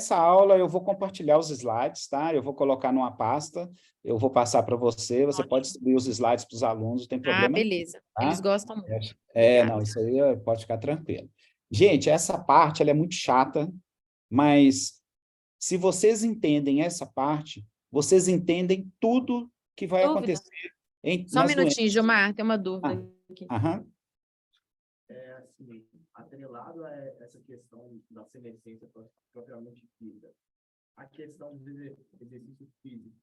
essa aula eu vou compartilhar os slides, tá? Eu vou colocar numa pasta, eu vou passar para você, você Ótimo. pode distribuir os slides para os alunos, não tem problema nenhum, Beleza. tá? Eles gostam muito. Não, Obrigada. isso aí pode ficar tranquilo. Gente, essa parte ela é muito chata, mas se vocês entendem essa parte, vocês entendem tudo que vai Dúvida? acontecer Só um nas minutinho, doenças. Gilmar, tem uma dúvida Ah, aqui. aham. Assim, atrelado a essa questão da senescência propriamente dita, a questão do exercício físico,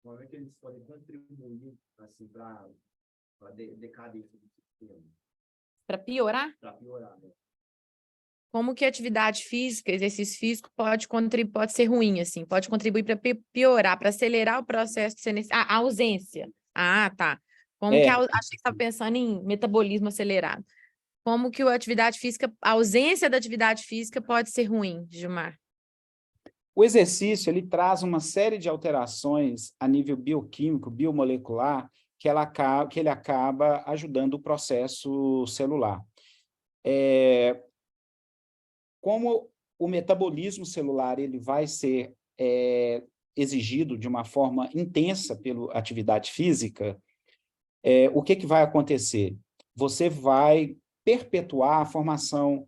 como é que eles podem contribuir assim, para a decadência do sistema? Para piorar? Para piorar, né? Como que atividade física, exercício físico pode ser ruim, assim, pode contribuir para piorar, para acelerar o processo de senescência. A ausência. Ah, tá. Como que É, achei que você estava pensando em metabolismo acelerado. Como que a ausência da atividade física pode ser ruim, Gilmar? o exercício ele traz uma série de alterações a nível bioquímico, biomolecular, que ele acaba ajudando o processo celular. Como o metabolismo celular ele vai ser exigido de uma forma intensa pela atividade física, o que vai acontecer? Você vai perpetuar a formação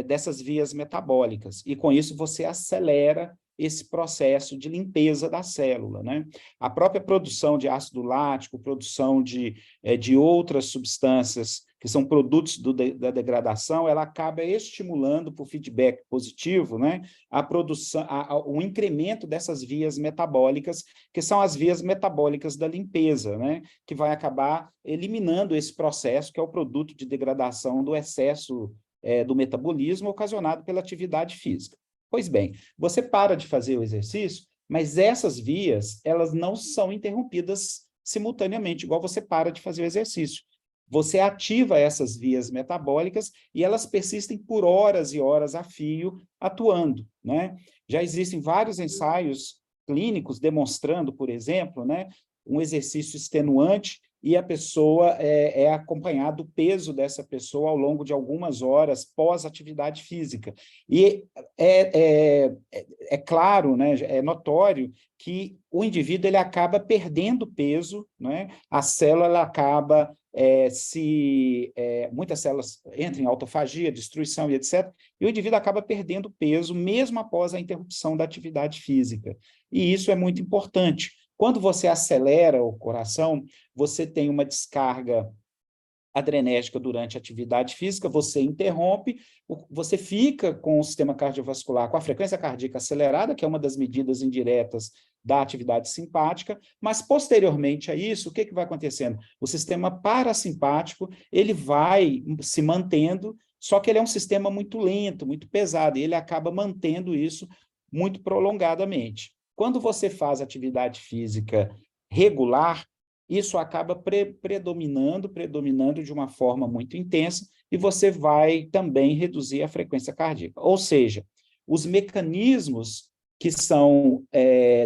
dessas vias metabólicas, e com isso você acelera esse processo de limpeza da célula, né? A própria produção de ácido lático, produção de outras substâncias que são produtos da degradação, ela acaba estimulando, por feedback positivo, né, a produção, o incremento dessas vias metabólicas, que são as vias metabólicas da limpeza, né, que vai acabar eliminando esse processo, que é o produto de degradação do excesso do metabolismo ocasionado pela atividade física. Pois bem, você para de fazer o exercício, mas essas vias, elas não são interrompidas simultaneamente, igual você para de fazer o exercício. Você ativa essas vias metabólicas e elas persistem por horas e horas a fio atuando, né? Já existem vários ensaios clínicos demonstrando, por exemplo, né, um exercício extenuante e a pessoa é acompanhado o peso dessa pessoa ao longo de algumas horas pós-atividade física. E é claro, né, é notório que o indivíduo ele acaba perdendo peso, né? A célula ela acaba muitas células entram em autofagia, destruição e etc., e o indivíduo acaba perdendo peso mesmo após a interrupção da atividade física. E isso é muito importante. Quando você acelera o coração, você tem uma descarga adrenérgica durante a atividade física, você interrompe, você fica com o sistema cardiovascular, com a frequência cardíaca acelerada, que é uma das medidas indiretas da atividade simpática, mas posteriormente a isso, o que vai acontecendo? O sistema parasimpático, ele vai se mantendo, só que ele é um sistema muito lento, muito pesado, e ele acaba mantendo isso muito prolongadamente. Quando você faz atividade física regular, isso acaba predominando de uma forma muito intensa, e você vai também reduzir a frequência cardíaca. Ou seja, os mecanismos que são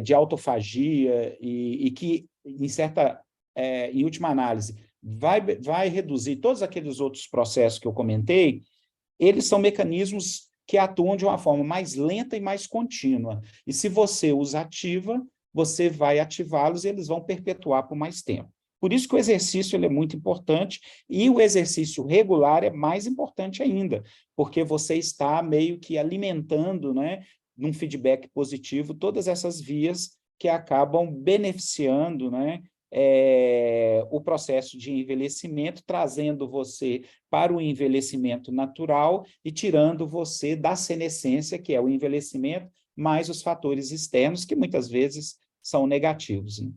de autofagia e que, em última análise, vai reduzir todos aqueles outros processos que eu comentei, eles são mecanismos que atuam de uma forma mais lenta e mais contínua. E se você os ativa, você vai ativá-los e eles vão perpetuar por mais tempo. Por isso que o exercício ele é muito importante, e o exercício regular é mais importante ainda, porque você está meio que alimentando, né, num feedback positivo, todas essas vias que acabam beneficiando, né, o processo de envelhecimento, trazendo você para o envelhecimento natural e tirando você da senescência, que é o envelhecimento, mais os fatores externos, que muitas vezes são negativos, né?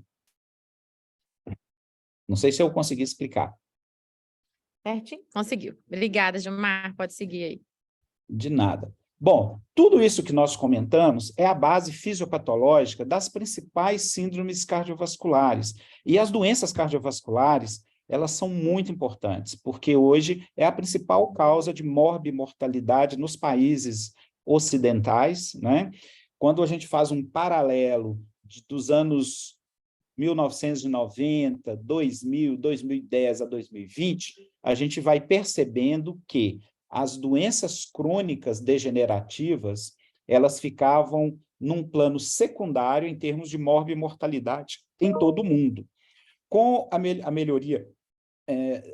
Não sei se eu consegui explicar. Certinho? Conseguiu. Obrigada, Gilmar. Pode seguir aí. De nada. Bom, tudo isso que nós comentamos é a base fisiopatológica das principais síndromes cardiovasculares. E as doenças cardiovasculares, elas são muito importantes, porque hoje é a principal causa de morbimortalidade nos países ocidentais, né? Quando a gente faz um paralelo dos anos 1990, 2000, 2010 a 2020, a gente vai percebendo que as doenças crônicas degenerativas, elas ficavam num plano secundário em termos de morbimortalidade em todo o mundo. Com a melhoria,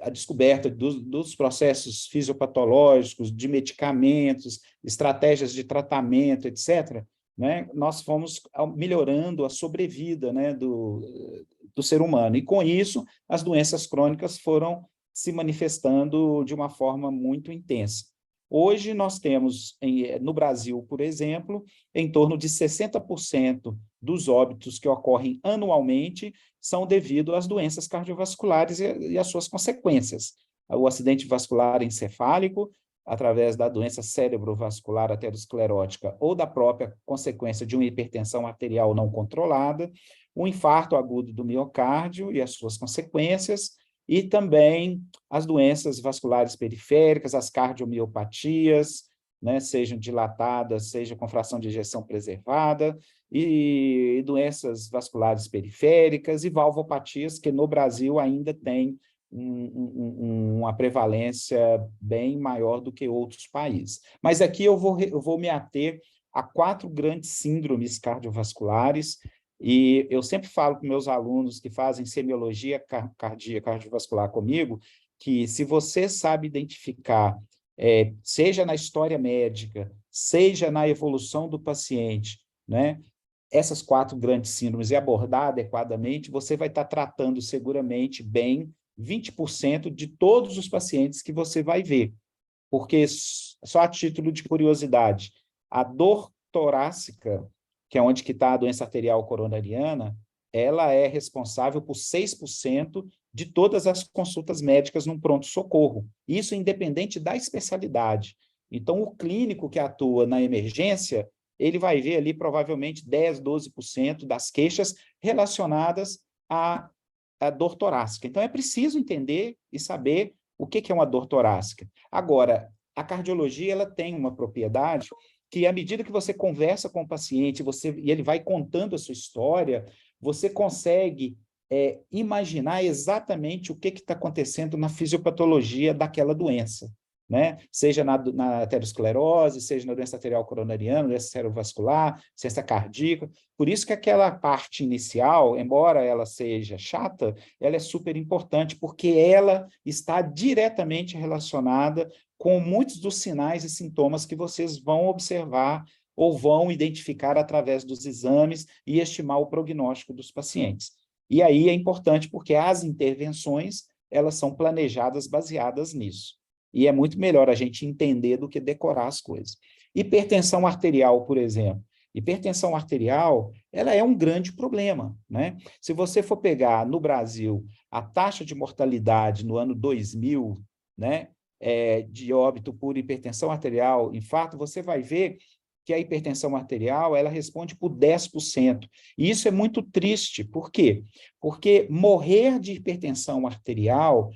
a descoberta dos processos fisiopatológicos, de medicamentos, estratégias de tratamento, etc., né, nós fomos melhorando a sobrevida, né, do ser humano. E, com isso, as doenças crônicas foram se manifestando de uma forma muito intensa. Hoje, nós temos, no Brasil, por exemplo, em torno de 60% dos óbitos que ocorrem anualmente são devido às doenças cardiovasculares e às suas consequências. O acidente vascular encefálico, através da doença cerebrovascular aterosclerótica ou da própria consequência de uma hipertensão arterial não controlada, o infarto agudo do miocárdio e as suas consequências, e também as doenças vasculares periféricas, as cardiomiopatias, né, sejam dilatadas, seja com fração de ejeção preservada, e doenças vasculares periféricas e valvopatias, que no Brasil ainda tem uma prevalência bem maior do que outros países. Mas aqui eu vou me ater a 4 grandes síndromes cardiovasculares, e eu sempre falo com meus alunos que fazem semiologia cardiovascular comigo, que se você sabe identificar, seja na história médica, seja na evolução do paciente, né, essas 4 grandes síndromes e abordar adequadamente, você vai estar tratando seguramente bem 20% de todos os pacientes que você vai ver. Porque, só a título de curiosidade, a dor torácica, que é onde está a doença arterial coronariana, ela é responsável por 6% de todas as consultas médicas num pronto-socorro. Isso independente da especialidade. Então, o clínico que atua na emergência, ele vai ver ali provavelmente 10%, 12% das queixas relacionadas à dor torácica. Então, é preciso entender e saber o que é uma dor torácica. Agora, a cardiologia ela tem uma propriedade que, à medida que você conversa com o paciente e ele vai contando a sua história, você consegue imaginar exatamente o que está acontecendo na fisiopatologia daquela doença, né? Seja na aterosclerose, seja na doença arterial coronariana, doença cerebrovascular, doença cardíaca. Por isso que aquela parte inicial, embora ela seja chata, ela é super importante, porque ela está diretamente relacionada com muitos dos sinais e sintomas que vocês vão observar ou vão identificar através dos exames e estimar o prognóstico dos pacientes. E aí é importante porque as intervenções, elas são planejadas baseadas nisso. E é muito melhor a gente entender do que decorar as coisas. Hipertensão arterial, por exemplo. Hipertensão arterial, ela é um grande problema, né? Se você for pegar no Brasil a taxa de mortalidade no ano 2000, né, de óbito por hipertensão arterial, infarto, você vai ver que a hipertensão arterial, ela responde por 10%. E isso é muito triste. Por quê? Porque morrer de hipertensão arterial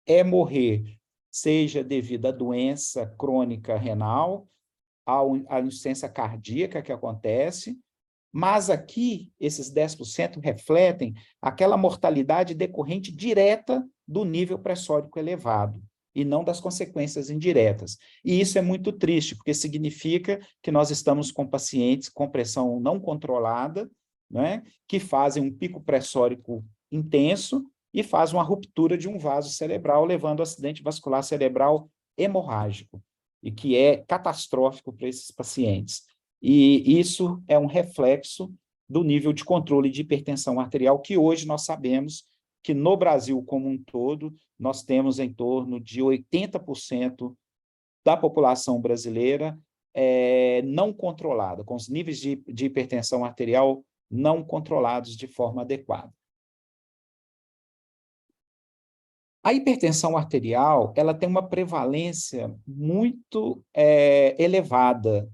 é morrer, seja devido à doença crônica renal, à insuficiência cardíaca que acontece, mas aqui esses 10% refletem aquela mortalidade decorrente direta do nível pressórico elevado, e não das consequências indiretas. E isso é muito triste, porque significa que nós estamos com pacientes com pressão não controlada, né, que fazem um pico pressórico intenso e faz uma ruptura de um vaso cerebral, levando ao acidente vascular cerebral hemorrágico, e que é catastrófico para esses pacientes. E isso é um reflexo do nível de controle de hipertensão arterial, que hoje nós sabemos que no Brasil como um todo, nós temos em torno de 80% da população brasileira não controlada, com os níveis de hipertensão arterial não controlados de forma adequada. A hipertensão arterial, ela tem uma prevalência muito elevada,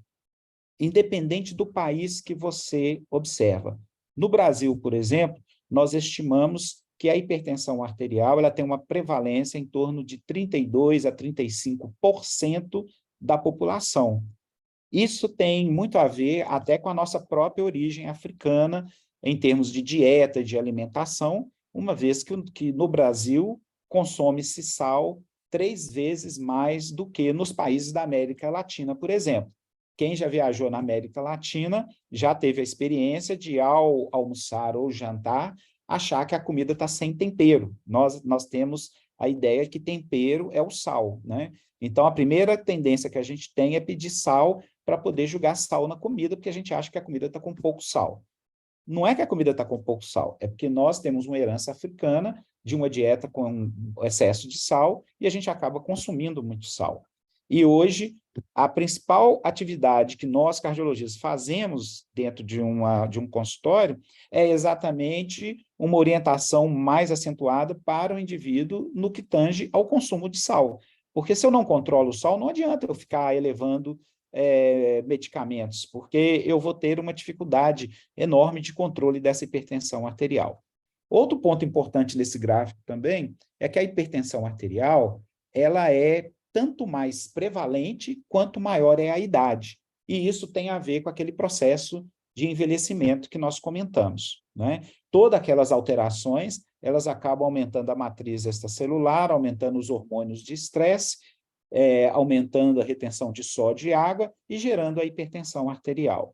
independente do país que você observa. No Brasil, por exemplo, nós estimamos que a hipertensão arterial ela tem uma prevalência em torno de 32% a 35% da população. Isso tem muito a ver até com a nossa própria origem africana, em termos de dieta, de alimentação, uma vez que no Brasil consome-se sal 3 vezes mais do que nos países da América Latina, por exemplo. quem já viajou na América Latina já teve a experiência de, ao almoçar ou jantar, achar que a comida está sem tempero. Nós temos a ideia que tempero é o sal, né? Então, a primeira tendência que a gente tem é pedir sal para poder jogar sal na comida, porque a gente acha que a comida está com pouco sal. Não é que a comida está com pouco sal, é porque nós temos uma herança africana de uma dieta com excesso de sal e a gente acaba consumindo muito sal. E hoje, a principal atividade que nós, cardiologistas, fazemos dentro de um consultório é exatamente uma orientação mais acentuada para o indivíduo no que tange ao consumo de sal. Porque se eu não controlo o sal, não adianta eu ficar elevando medicamentos, porque eu vou ter uma dificuldade enorme de controle dessa hipertensão arterial. Outro ponto importante nesse gráfico também é que a hipertensão arterial, ela é tanto mais prevalente quanto maior é a idade. E isso tem a ver com aquele processo de envelhecimento que nós comentamos, né? Todas aquelas alterações, elas acabam aumentando a matriz extracelular, aumentando os hormônios de estresse, aumentando a retenção de sódio e água e gerando a hipertensão arterial.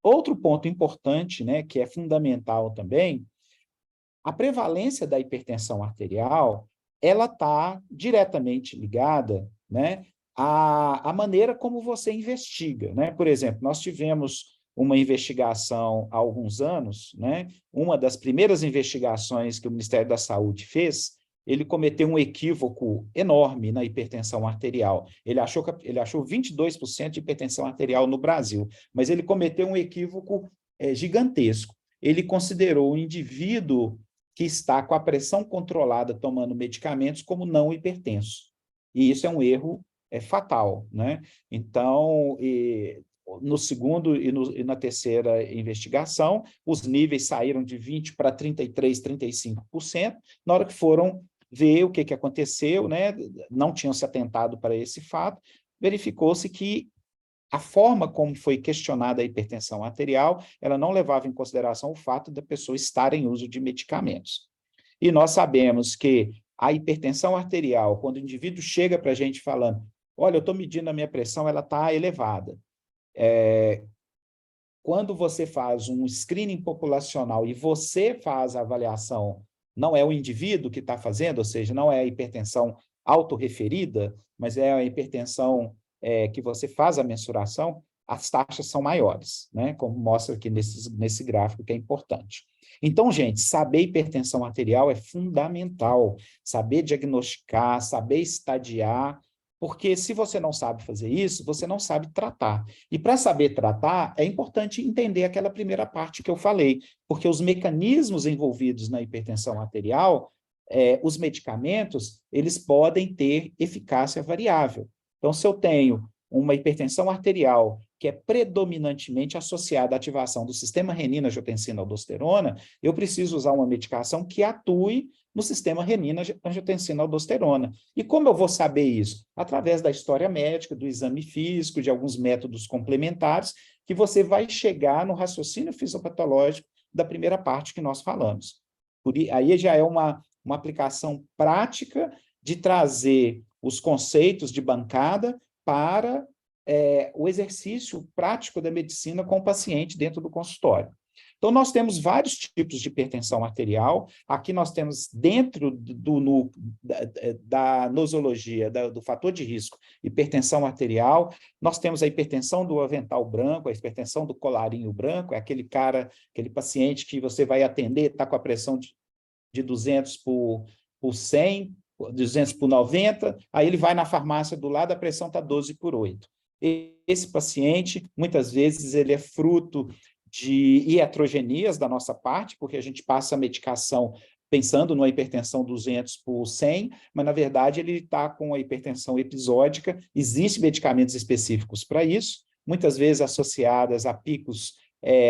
Outro ponto importante, né, que é fundamental também, a prevalência da hipertensão arterial, ela está diretamente ligada, né, à maneira como você investiga, né? Por exemplo, nós tivemos uma investigação há alguns anos, né? Uma das primeiras investigações que o Ministério da Saúde fez, ele cometeu um equívoco enorme na hipertensão arterial. Ele achou 22% de hipertensão arterial no Brasil, mas ele cometeu um equívoco gigantesco. Ele considerou o indivíduo que está com a pressão controlada tomando medicamentos como não hipertenso. E isso é um erro fatal, né? Então, no segundo e na terceira investigação, os níveis saíram de 20% para 33%, 35%. Na hora que foram ver o que aconteceu, né? Não tinham se atentado para esse fato, verificou-se que a forma como foi questionada a hipertensão arterial, ela não levava em consideração o fato da pessoa estar em uso de medicamentos. E nós sabemos que a hipertensão arterial, quando o indivíduo chega para a gente falando, olha, eu estou medindo a minha pressão, ela está elevada. Quando você faz um screening populacional e você faz a avaliação, não é o indivíduo que está fazendo, ou seja, não é a hipertensão autorreferida, mas é a hipertensão que você faz a mensuração, as taxas são maiores, né? Como mostra aqui nesse gráfico, que é importante. Então, gente, saber hipertensão arterial é fundamental, saber diagnosticar, saber estadiar, porque se você não sabe fazer isso, você não sabe tratar. E para saber tratar, é importante entender aquela primeira parte que eu falei, porque os mecanismos envolvidos na hipertensão arterial, os medicamentos, eles podem ter eficácia variável. Então, se eu tenho uma hipertensão arterial que é predominantemente associada à ativação do sistema renina-angiotensina-aldosterona, eu preciso usar uma medicação que atue no sistema renina-angiotensina-aldosterona. E como eu vou saber isso? Através da história médica, do exame físico, de alguns métodos complementares, que você vai chegar no raciocínio fisiopatológico da primeira parte que nós falamos. Aí já é uma aplicação prática de trazer os conceitos de bancada para o exercício prático da medicina com o paciente dentro do consultório. Então, nós temos vários tipos de hipertensão arterial. Aqui nós temos, dentro da nosologia, do fator de risco, hipertensão arterial. Nós temos a hipertensão do avental branco, a hipertensão do colarinho branco, é aquele paciente que você vai atender, está com a pressão de 200 por 100, 200 por 90, aí ele vai na farmácia do lado, a pressão está 12 por 8. Esse paciente, muitas vezes, ele é fruto de iatrogenias da nossa parte, porque a gente passa a medicação pensando numa hipertensão 200 por 100, mas, na verdade, ele está com a hipertensão episódica. Existem medicamentos específicos para isso, muitas vezes associadas a picos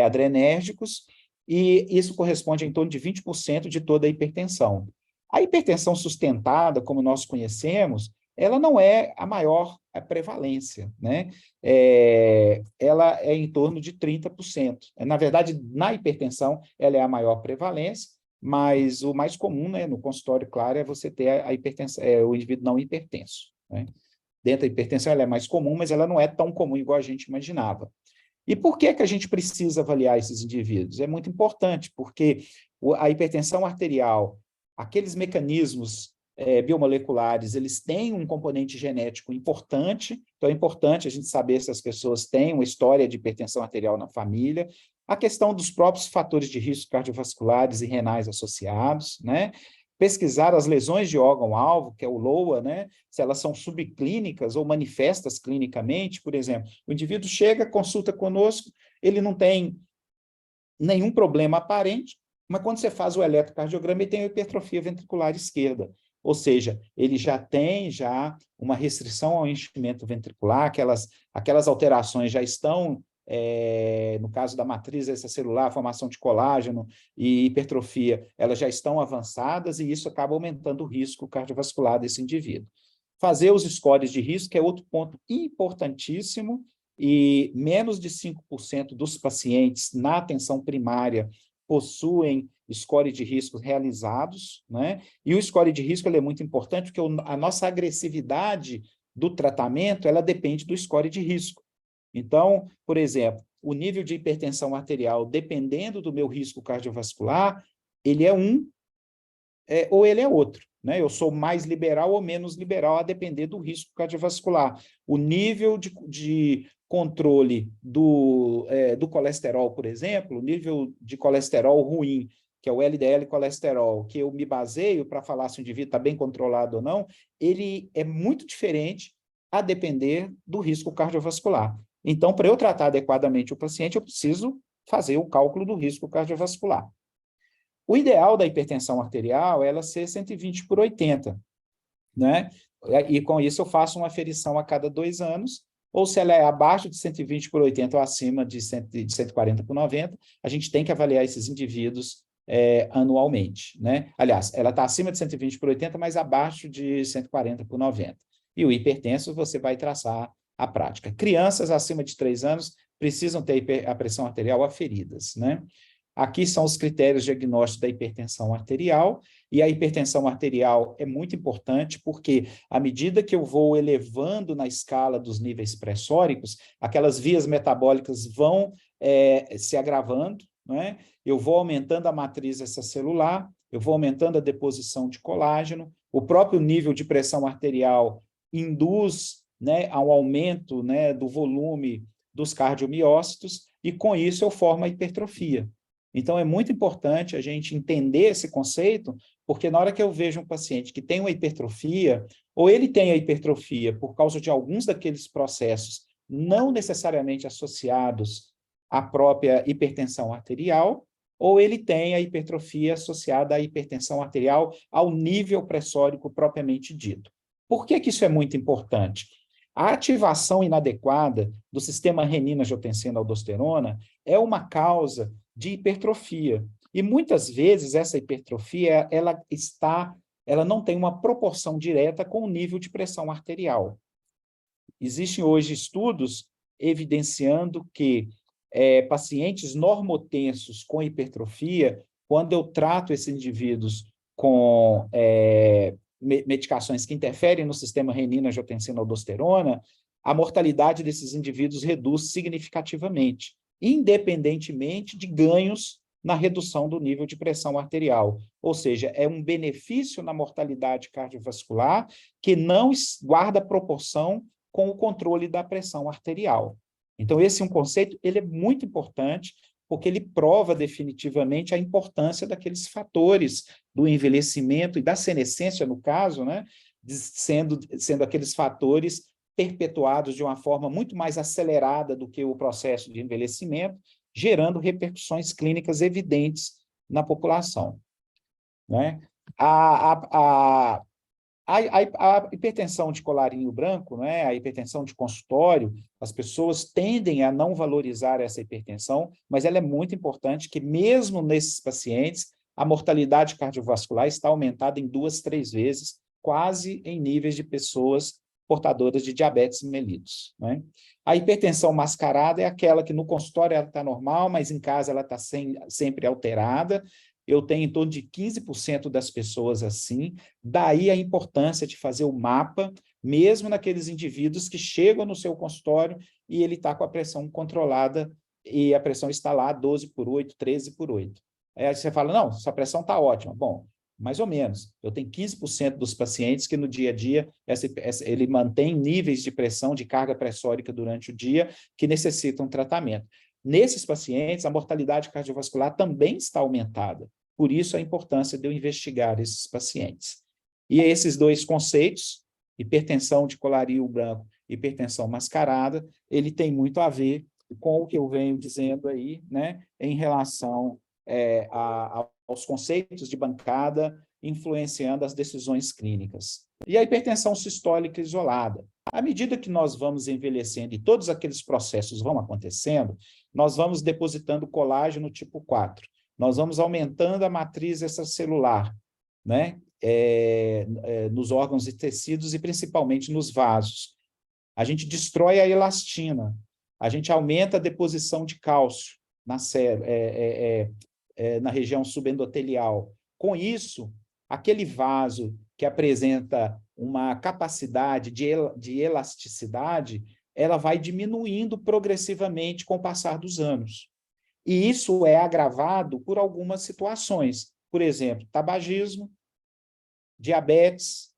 adrenérgicos, e isso corresponde a em torno de 20% de toda a hipertensão. A hipertensão sustentada, como nós conhecemos, ela não é a maior prevalência, né? Ela é em torno de 30%. Na verdade, na hipertensão, ela é a maior prevalência, mas o mais comum, né, no consultório, claro, é você ter a hipertensão, o indivíduo não hipertenso, né? dentro da hipertensão ela é mais comum, mas ela não é tão comum igual a gente imaginava. E por que a gente precisa avaliar esses indivíduos? É muito importante, porque a hipertensão arterial, aqueles mecanismos biomoleculares, eles têm um componente genético importante, então é importante a gente saber se as pessoas têm uma história de hipertensão arterial na família, a questão dos próprios fatores de risco cardiovasculares e renais associados, né? Pesquisar as lesões de órgão-alvo, que é o LOA, né? Se elas são subclínicas ou manifestas clinicamente, por exemplo, o indivíduo chega, consulta conosco, ele não tem nenhum problema aparente, mas quando você faz o eletrocardiograma, ele tem hipertrofia ventricular esquerda, ou seja, ele já tem uma restrição ao enchimento ventricular, aquelas alterações já estão, no caso da matriz extracelular, formação de colágeno e hipertrofia, elas já estão avançadas e isso acaba aumentando o risco cardiovascular desse indivíduo. Fazer os scores de risco, que é outro ponto importantíssimo, e menos de 5% dos pacientes na atenção primária possuem score de risco realizados, né? E o score de risco ele é muito importante porque a nossa agressividade do tratamento ela depende do score de risco. Então, por exemplo, o nível de hipertensão arterial, dependendo do meu risco cardiovascular, ele é ou ele é outro, né? Eu sou mais liberal ou menos liberal, a depender do risco cardiovascular. O nível de controle do colesterol, por exemplo, o nível de colesterol ruim, que é o LDL colesterol, que eu me baseio para falar se o indivíduo está bem controlado ou não, ele é muito diferente a depender do risco cardiovascular. Então, para eu tratar adequadamente o paciente, eu preciso fazer o cálculo do risco cardiovascular. O ideal da hipertensão arterial é ela ser 120/80, né? E com isso eu faço uma aferição a cada 2 anos, ou se ela é abaixo de 120/80 ou acima de 140/90, a gente tem que avaliar esses indivíduos anualmente, né? Aliás, ela está acima de 120/80, mas abaixo de 140/90. E o hipertenso você vai traçar a prática. Crianças acima de 3 anos precisam ter a pressão arterial aferidas, né? Aqui são os critérios diagnósticos da hipertensão arterial, e a hipertensão arterial é muito importante porque, à medida que eu vou elevando na escala dos níveis pressóricos, aquelas vias metabólicas vão se agravando, né? Eu vou aumentando a matriz extracelular, eu vou aumentando a deposição de colágeno, o próprio nível de pressão arterial induz, né, a um aumento, né, do volume dos cardiomiócitos, e com isso eu formo a hipertrofia. Então, é muito importante a gente entender esse conceito, porque na hora que eu vejo um paciente que tem uma hipertrofia, ou ele tem a hipertrofia por causa de alguns daqueles processos não necessariamente associados à própria hipertensão arterial, ou ele tem a hipertrofia associada à hipertensão arterial ao nível pressórico propriamente dito. Por que isso é muito importante? A ativação inadequada do sistema renina-angiotensina-aldosterona é uma causa de hipertrofia. E muitas vezes essa hipertrofia ela não tem uma proporção direta com o nível de pressão arterial. Existem hoje estudos evidenciando que pacientes normotensos com hipertrofia, quando eu trato esses indivíduos com medicações que interferem no sistema renina-angiotensina-aldosterona, a mortalidade desses indivíduos reduz significativamente, independentemente de ganhos na redução do nível de pressão arterial. Ou seja, é um benefício na mortalidade cardiovascular que não guarda proporção com o controle da pressão arterial. Então, esse é um conceito, ele é muito importante, porque ele prova definitivamente a importância daqueles fatores do envelhecimento e da senescência, no caso, né, sendo aqueles fatores perpetuados de uma forma muito mais acelerada do que o processo de envelhecimento, gerando repercussões clínicas evidentes na população, né? A hipertensão de colarinho branco, né, a hipertensão de consultório, as pessoas tendem a não valorizar essa hipertensão, mas ela é muito importante que mesmo nesses pacientes, a mortalidade cardiovascular está aumentada em 2, 3 vezes, quase em níveis de pessoas portadoras de diabetes mellitus, né? A hipertensão mascarada é aquela que no consultório ela está normal, mas em casa ela está sempre alterada. Eu tenho em torno de 15% das pessoas assim, daí a importância de fazer o mapa mesmo naqueles indivíduos que chegam no seu consultório e ele está com a pressão controlada e a pressão está lá 12/8, 13/8. Aí você fala, não, sua pressão está ótima. Bom, mais ou menos. Eu tenho 15% dos pacientes que no dia a dia ele mantém níveis de pressão, de carga pressórica durante o dia que necessitam tratamento. Nesses pacientes, a mortalidade cardiovascular também está aumentada. Por isso, a importância de eu investigar esses pacientes. E esses dois conceitos, hipertensão de colarinho branco e hipertensão mascarada, ele tem muito a ver com o que eu venho dizendo aí, né, em relação aos conceitos de bancada influenciando as decisões clínicas. E a hipertensão sistólica isolada. À medida que nós vamos envelhecendo e todos aqueles processos vão acontecendo, nós vamos depositando colágeno tipo 4. Nós vamos aumentando a matriz extracelular, né? Nos órgãos e tecidos e principalmente nos vasos. A gente destrói a elastina, a gente aumenta a deposição de cálcio na região subendotelial. Com isso, aquele vaso que apresenta uma capacidade de elasticidade, ela vai diminuindo progressivamente com o passar dos anos. E isso é agravado por algumas situações. Por exemplo, tabagismo, diabetes,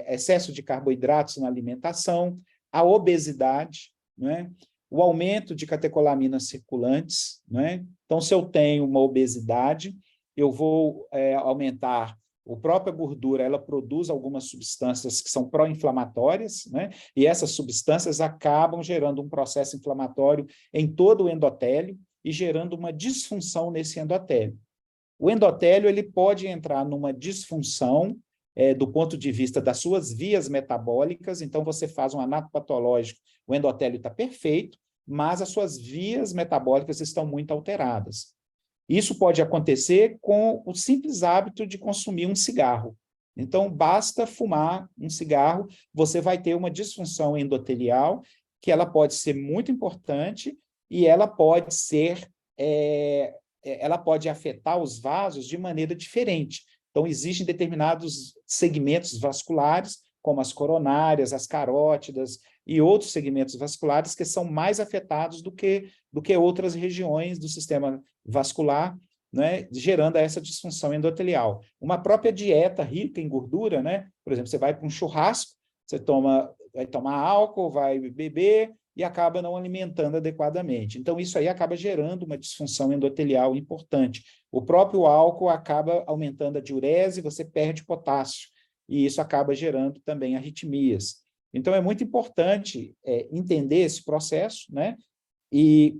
excesso de carboidratos na alimentação, a obesidade, né? O aumento de catecolaminas circulantes, né? Então, se eu tenho uma obesidade, eu vou aumentar a própria gordura, ela produz algumas substâncias que são pró-inflamatórias, né? E essas substâncias acabam gerando um processo inflamatório em todo o endotélio e gerando uma disfunção nesse endotélio. O endotélio ele pode entrar numa disfunção do ponto de vista das suas vias metabólicas, então você faz um anatopatológico, o endotélio está perfeito, mas as suas vias metabólicas estão muito alteradas. Isso pode acontecer com o simples hábito de consumir um cigarro. Então, basta fumar um cigarro, você vai ter uma disfunção endotelial, que ela pode ser muito importante e ela pode ser, ela pode afetar os vasos de maneira diferente. Então, existem determinados segmentos vasculares, como as coronárias, as carótidas e outros segmentos vasculares que são mais afetados do que outras regiões do sistema vascular, né, gerando essa disfunção endotelial. Uma própria dieta rica em gordura, né, por exemplo, você vai para um churrasco, você vai tomar álcool, vai beber e acaba não alimentando adequadamente. Então, isso aí acaba gerando uma disfunção endotelial importante. O próprio álcool acaba aumentando a diurese, você perde potássio, e isso acaba gerando também arritmias. Então, é muito importante entender esse processo, né? E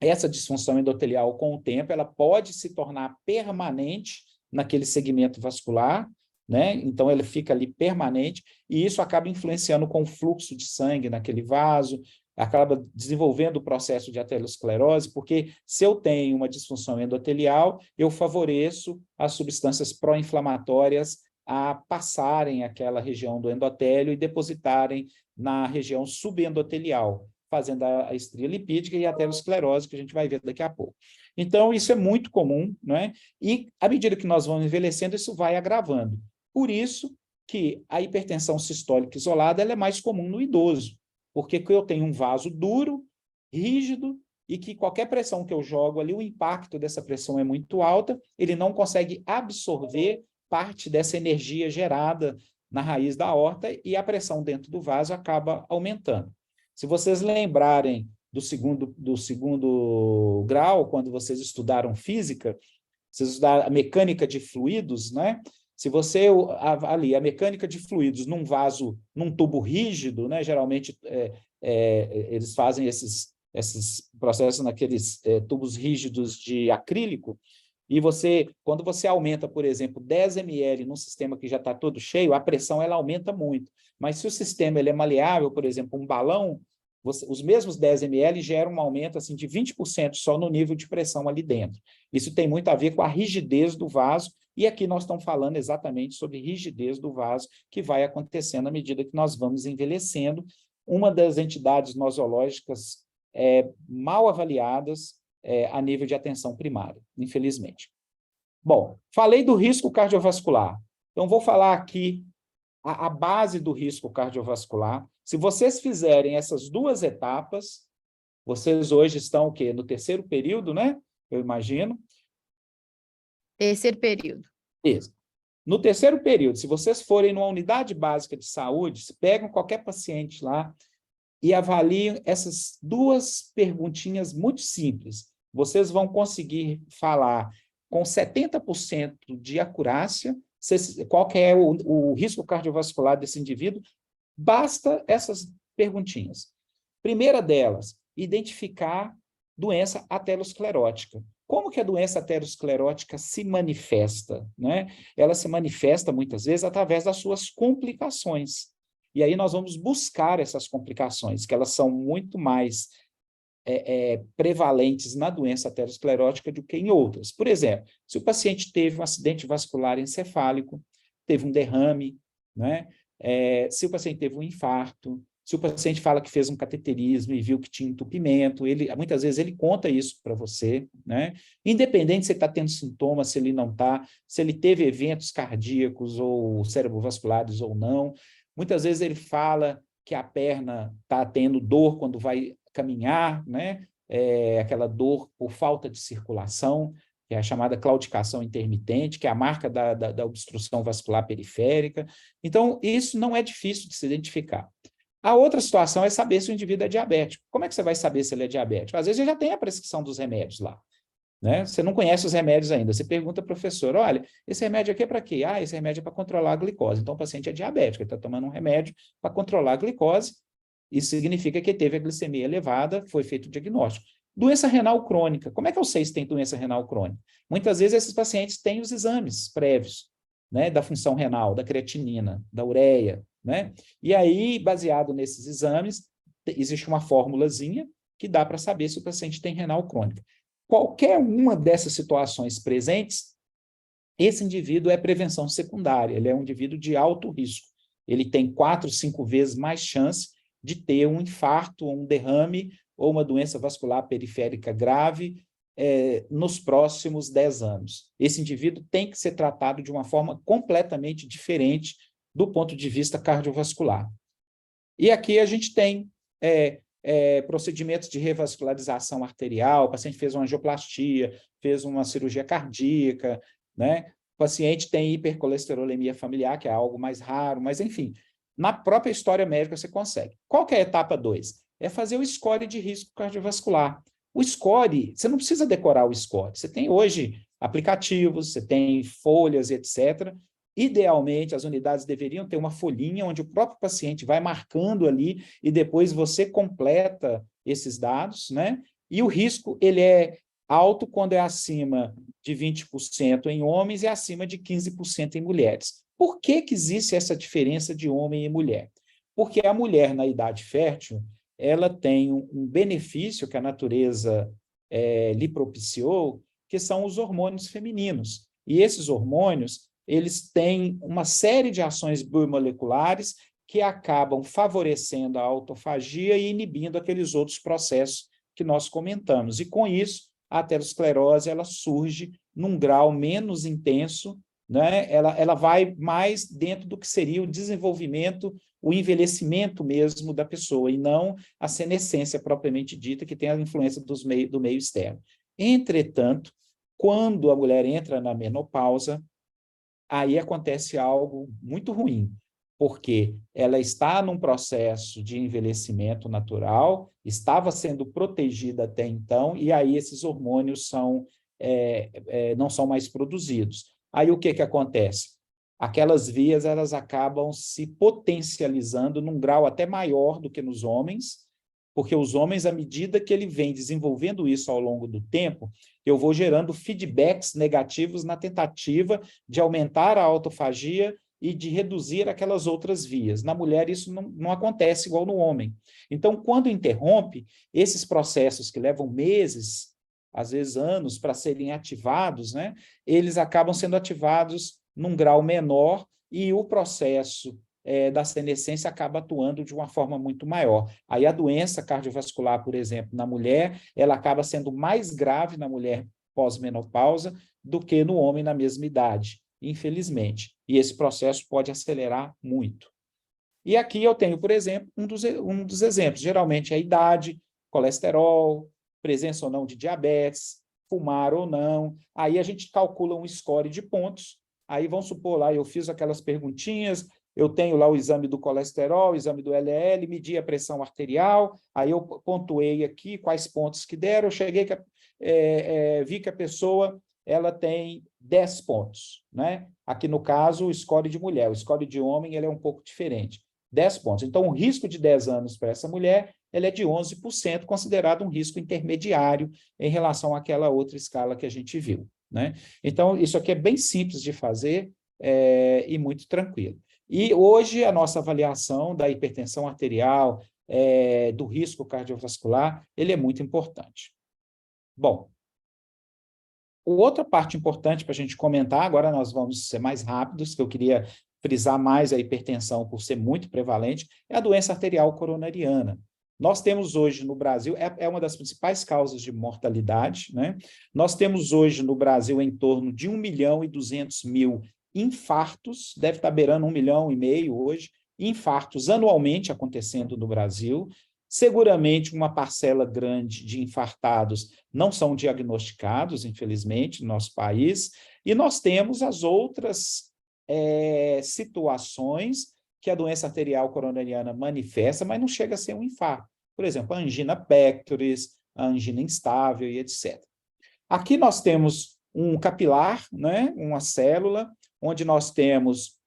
essa disfunção endotelial, com o tempo, ela pode se tornar permanente naquele segmento vascular, né? Então, ele fica ali permanente, e isso acaba influenciando com o fluxo de sangue naquele vaso, acaba desenvolvendo o processo de aterosclerose, porque se eu tenho uma disfunção endotelial, eu favoreço as substâncias pró-inflamatórias a passarem aquela região do endotélio e depositarem na região subendotelial, fazendo a estria lipídica e a aterosclerose, que a gente vai ver daqui a pouco. Então, isso é muito comum, né? E, à medida que nós vamos envelhecendo, isso vai agravando. Por isso que a hipertensão sistólica isolada ela é mais comum no idoso, porque eu tenho um vaso duro, rígido, e que qualquer pressão que eu jogo ali, o impacto dessa pressão é muito alta, ele não consegue absorver parte dessa energia gerada na raiz da aorta e a pressão dentro do vaso acaba aumentando. Se vocês lembrarem do segundo grau, quando vocês estudaram física, vocês estudaram a mecânica de fluidos, né? Se você avalia a mecânica de fluidos num vaso, num tubo rígido, né? Geralmente eles fazem esses processos naqueles tubos rígidos de acrílico, e quando você aumenta, por exemplo, 10 ml num sistema que já está todo cheio, a pressão ela aumenta muito. Mas se o sistema ele é maleável, por exemplo, um balão, os mesmos 10 ml geram um aumento assim, de 20% só no nível de pressão ali dentro. Isso tem muito a ver com a rigidez do vaso, e aqui nós estamos falando exatamente sobre rigidez do vaso, que vai acontecendo à medida que nós vamos envelhecendo. Uma das entidades nosológicas mal avaliadas a nível de atenção primária, infelizmente. Bom, falei do risco cardiovascular. Então, vou falar aqui a base do risco cardiovascular. Se vocês fizerem essas duas etapas, vocês hoje estão o quê? No terceiro período, né? Eu imagino. Terceiro período. Isso. No terceiro período, se vocês forem numa unidade básica de saúde, pegam qualquer paciente lá e avaliem essas duas perguntinhas muito simples. Vocês vão conseguir falar com 70% de acurácia qual que é o risco cardiovascular desse indivíduo. Basta essas perguntinhas. Primeira delas, identificar doença aterosclerótica. Como que a doença aterosclerótica se manifesta, né? Ela se manifesta, muitas vezes, através das suas complicações. E aí nós vamos buscar essas complicações, que elas são muito mais prevalentes na doença aterosclerótica do que em outras. Por exemplo, se o paciente teve um acidente vascular encefálico, teve um derrame, né? Se o paciente teve um infarto, se o paciente fala que fez um cateterismo e viu que tinha entupimento, muitas vezes ele conta isso para você, né? Independente se ele está tendo sintomas, se ele não está, se ele teve eventos cardíacos ou cerebrovasculares ou não. Muitas vezes ele fala que a perna está tendo dor quando vai caminhar, né? Aquela dor por falta de circulação, que é a chamada claudicação intermitente, que é a marca da obstrução vascular periférica. Então, isso não é difícil de se identificar. A outra situação é saber se o indivíduo é diabético. Como é que você vai saber se ele é diabético? Às vezes ele já tem a prescrição dos remédios lá, né? Você não conhece os remédios ainda. Você pergunta ao professor, olha, esse remédio aqui é para quê? Esse remédio é para controlar a glicose. Então, o paciente é diabético, ele está tomando um remédio para controlar a glicose. Isso significa que teve a glicemia elevada, foi feito o diagnóstico. Doença renal crônica. Como é que eu sei se tem doença renal crônica? Muitas vezes esses pacientes têm os exames prévios, né, da função renal, da creatinina, da ureia, né? E aí, baseado nesses exames, existe uma formulazinha que dá para saber se o paciente tem renal crônica. Qualquer uma dessas situações presentes, esse indivíduo é prevenção secundária, ele é um indivíduo de alto risco. Ele tem 4, 5 vezes mais chance de ter um infarto, um derrame ou uma doença vascular periférica grave nos próximos 10 anos. Esse indivíduo tem que ser tratado de uma forma completamente diferente do ponto de vista cardiovascular. E aqui a gente tem procedimentos de revascularização arterial, o paciente fez uma angioplastia, fez uma cirurgia cardíaca, né? O paciente tem hipercolesterolemia familiar, que é algo mais raro, mas enfim, na própria história médica você consegue. Qual que é a etapa 2? É fazer o score de risco cardiovascular. O score, você não precisa decorar o score. Você tem hoje aplicativos, você tem folhas, etc. Idealmente, as unidades deveriam ter uma folhinha onde o próprio paciente vai marcando ali e depois você completa esses dados, né? E o risco, ele é alto quando é acima de 20% em homens e acima de 15% em mulheres. Por que que existe essa diferença de homem e mulher? Porque a mulher, na idade fértil, ela tem um benefício que a natureza lhe propiciou, que são os hormônios femininos. E esses hormônios, eles têm uma série de ações biomoleculares que acabam favorecendo a autofagia e inibindo aqueles outros processos que nós comentamos. E, com isso, a aterosclerose ela surge num grau menos intenso, né? Ela vai mais dentro do que seria o desenvolvimento, o envelhecimento mesmo da pessoa, e não a senescência propriamente dita, que tem a influência do meio externo. Entretanto, quando a mulher entra na menopausa, aí acontece algo muito ruim, porque ela está num processo de envelhecimento natural, estava sendo protegida até então, e aí esses hormônios não são mais produzidos. Aí o que acontece? Aquelas vias elas acabam se potencializando num grau até maior do que nos homens, porque os homens, à medida que ele vem desenvolvendo isso ao longo do tempo, eu vou gerando feedbacks negativos na tentativa de aumentar a autofagia e de reduzir aquelas outras vias. Na mulher, isso não acontece igual no homem. Então, quando interrompe, esses processos que levam meses, às vezes anos, para serem ativados, né, eles acabam sendo ativados num grau menor e o processo da senescência acaba atuando de uma forma muito maior. Aí a doença cardiovascular, por exemplo, na mulher, ela acaba sendo mais grave na mulher pós-menopausa do que no homem na mesma idade. infelizmente. E esse processo pode acelerar muito. E aqui eu tenho, por exemplo, um dos exemplos. Geralmente é a idade, colesterol, presença ou não de diabetes, fumar ou não. Aí a gente calcula um score de pontos. Aí vamos supor lá, eu fiz aquelas perguntinhas, eu tenho lá o exame do colesterol, o exame do LL, medi a pressão arterial, aí eu pontuei aqui quais pontos que deram, eu cheguei que vi que a pessoa ela tem 10 pontos, né? Aqui no caso, o score de mulher, o score de homem ele é um pouco diferente. 10 pontos. Então, o risco de 10 anos para essa mulher ele é de 11%, considerado um risco intermediário em relação àquela outra escala que a gente viu, né? Então, isso aqui é bem simples de fazer e muito tranquilo. E hoje, a nossa avaliação da hipertensão arterial, do risco cardiovascular, ele é muito importante. Bom, outra parte importante para a gente comentar, agora nós vamos ser mais rápidos, que eu queria frisar mais a hipertensão por ser muito prevalente, é a doença arterial coronariana. Nós temos hoje no Brasil, é uma das principais causas de mortalidade, né? Nós temos hoje no Brasil em torno de 1.200.000 infartos, deve estar beirando 1,5 milhão hoje, infartos anualmente acontecendo no Brasil. Seguramente uma parcela grande de infartados não são diagnosticados, infelizmente, no nosso país, e nós temos as outras situações que a doença arterial coronariana manifesta, mas não chega a ser um infarto. Por exemplo, a angina pectoris, a angina instável e etc. Aqui nós temos um capilar, né, uma célula, onde nós temos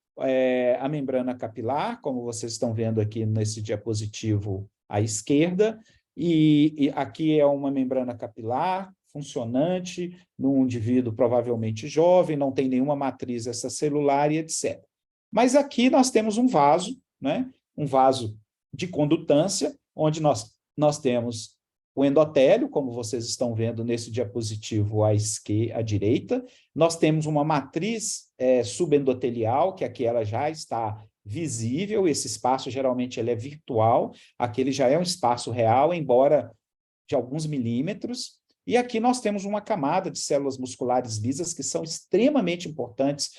a membrana capilar, como vocês estão vendo aqui nesse diapositivo à esquerda, e aqui é uma membrana capilar funcionante, num indivíduo provavelmente jovem, não tem nenhuma matriz extracelular e etc. Mas aqui nós temos um vaso, né? Um vaso de condutância, onde nós temos o endotélio, como vocês estão vendo nesse diapositivo à direita. Nós temos uma matriz subendotelial, que aqui ela já está visível, esse espaço geralmente ele é virtual, aqui ele já é um espaço real, embora de alguns milímetros. E aqui nós temos uma camada de células musculares lisas que são extremamente importantes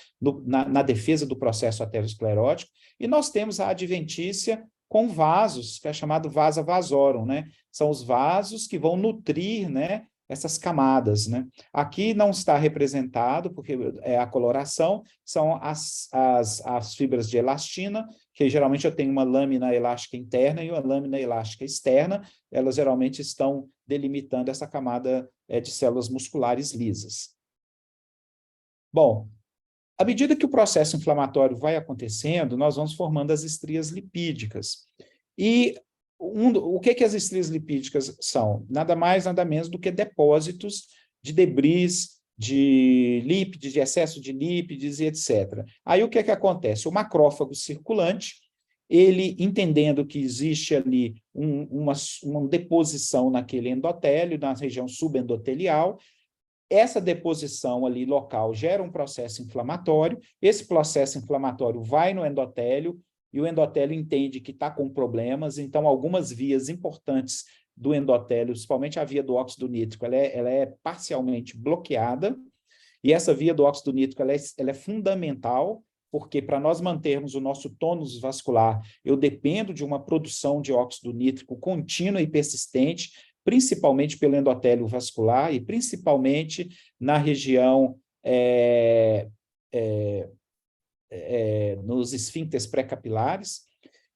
na defesa do processo aterosclerótico, e nós temos a adventícia com vasos, que é chamado vasa vasorum, né? São os vasos que vão nutrir, né, essas camadas, né? Aqui não está representado, porque a coloração são as fibras de elastina, que geralmente eu tenho uma lâmina elástica interna e uma lâmina elástica externa, elas geralmente estão delimitando essa camada de células musculares lisas. Bom, à medida que o processo inflamatório vai acontecendo, nós vamos formando as estrias lipídicas. E o que as estrias lipídicas são? Nada mais, nada menos do que depósitos de debris, de lípides, de excesso de lípides e etc. Aí o que acontece? O macrófago circulante, ele entendendo que existe ali uma deposição naquele endotélio, na região subendotelial, essa deposição ali local gera um processo inflamatório, esse processo inflamatório vai no endotélio, e o endotélio entende que está com problemas, então algumas vias importantes do endotélio, principalmente a via do óxido nítrico, ela é parcialmente bloqueada, e essa via do óxido nítrico ela é fundamental, porque para nós mantermos o nosso tônus vascular, eu dependo de uma produção de óxido nítrico contínua e persistente, principalmente pelo endotélio vascular e principalmente na região nos esfíncteres pré-capilares.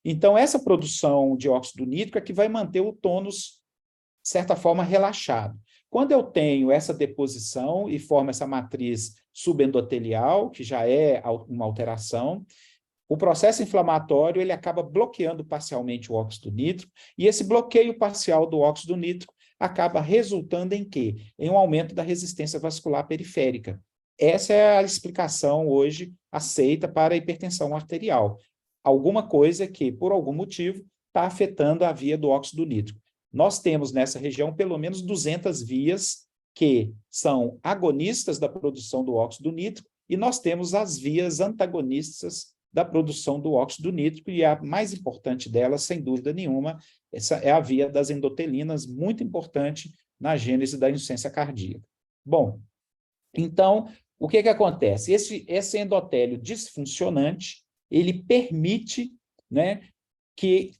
Então, essa produção de óxido nítrico é que vai manter o tônus, de certa forma, relaxado. Quando eu tenho essa deposição e formo essa matriz subendotelial, que já é uma alteração, o processo inflamatório ele acaba bloqueando parcialmente o óxido nítrico, e esse bloqueio parcial do óxido nítrico acaba resultando em quê? Em um aumento da resistência vascular periférica. Essa é a explicação hoje aceita para a hipertensão arterial. Alguma coisa que, por algum motivo, está afetando a via do óxido nítrico. Nós temos nessa região pelo menos 200 vias que são agonistas da produção do óxido nítrico, e nós temos as vias antagonistas da produção do óxido nítrico, e a mais importante delas, sem dúvida nenhuma, essa é a via das endotelinas, muito importante na gênese da insuficiência cardíaca. Bom, então, o que acontece? Esse endotélio disfuncionante, ele permite, né, que,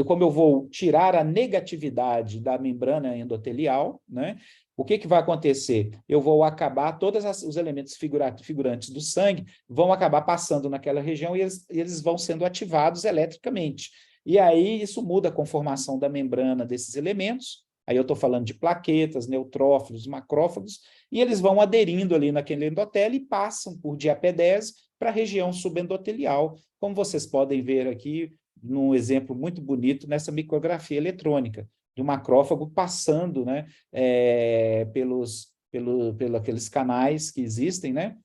como eu vou tirar a negatividade da membrana endotelial, né, o que vai acontecer? Eu vou acabar, todos os elementos figurantes do sangue vão acabar passando naquela região e eles vão sendo ativados eletricamente. E aí isso muda a conformação da membrana desses elementos. Aí eu estou falando de plaquetas, neutrófilos, macrófagos, e eles vão aderindo ali naquele endotélio e passam por diapedese para a região subendotelial, como vocês podem ver aqui num exemplo muito bonito nessa micrografia eletrônica, do macrófago passando, né, pelos aqueles canais que existem, né,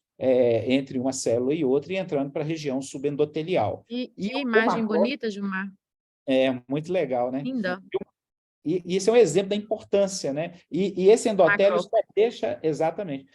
entre uma célula e outra, e entrando para a região subendotelial. E E que o imagem macrófago bonita, Gilmar. é muito legal, né? Linda. E isso é um exemplo da importância, né? E esse endotélio só deixa, exatamente,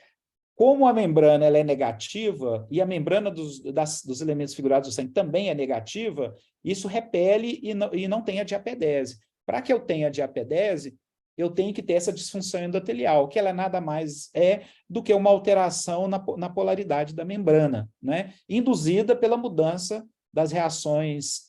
como a membrana ela é negativa, e a membrana dos elementos figurados do sangue também é negativa, isso repele e não tem a diapedese. Para que eu tenha a diapedese, eu tenho que ter essa disfunção endotelial, que ela nada mais é do que uma alteração na polaridade da membrana, né? Induzida pela mudança das reações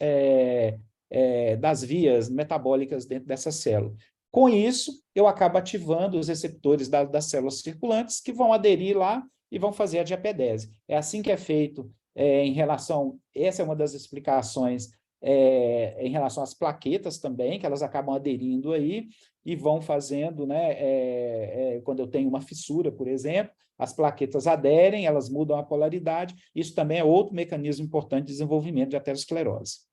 das vias metabólicas dentro dessa célula. Com isso, eu acabo ativando os receptores das células circulantes que vão aderir lá e vão fazer a diapedese. É assim que é feito em relação... Essa é uma das explicações em relação às plaquetas também, que elas acabam aderindo aí e vão fazendo, né, quando eu tenho uma fissura, por exemplo, as plaquetas aderem, elas mudam a polaridade. Isso também é outro mecanismo importante de desenvolvimento de aterosclerose.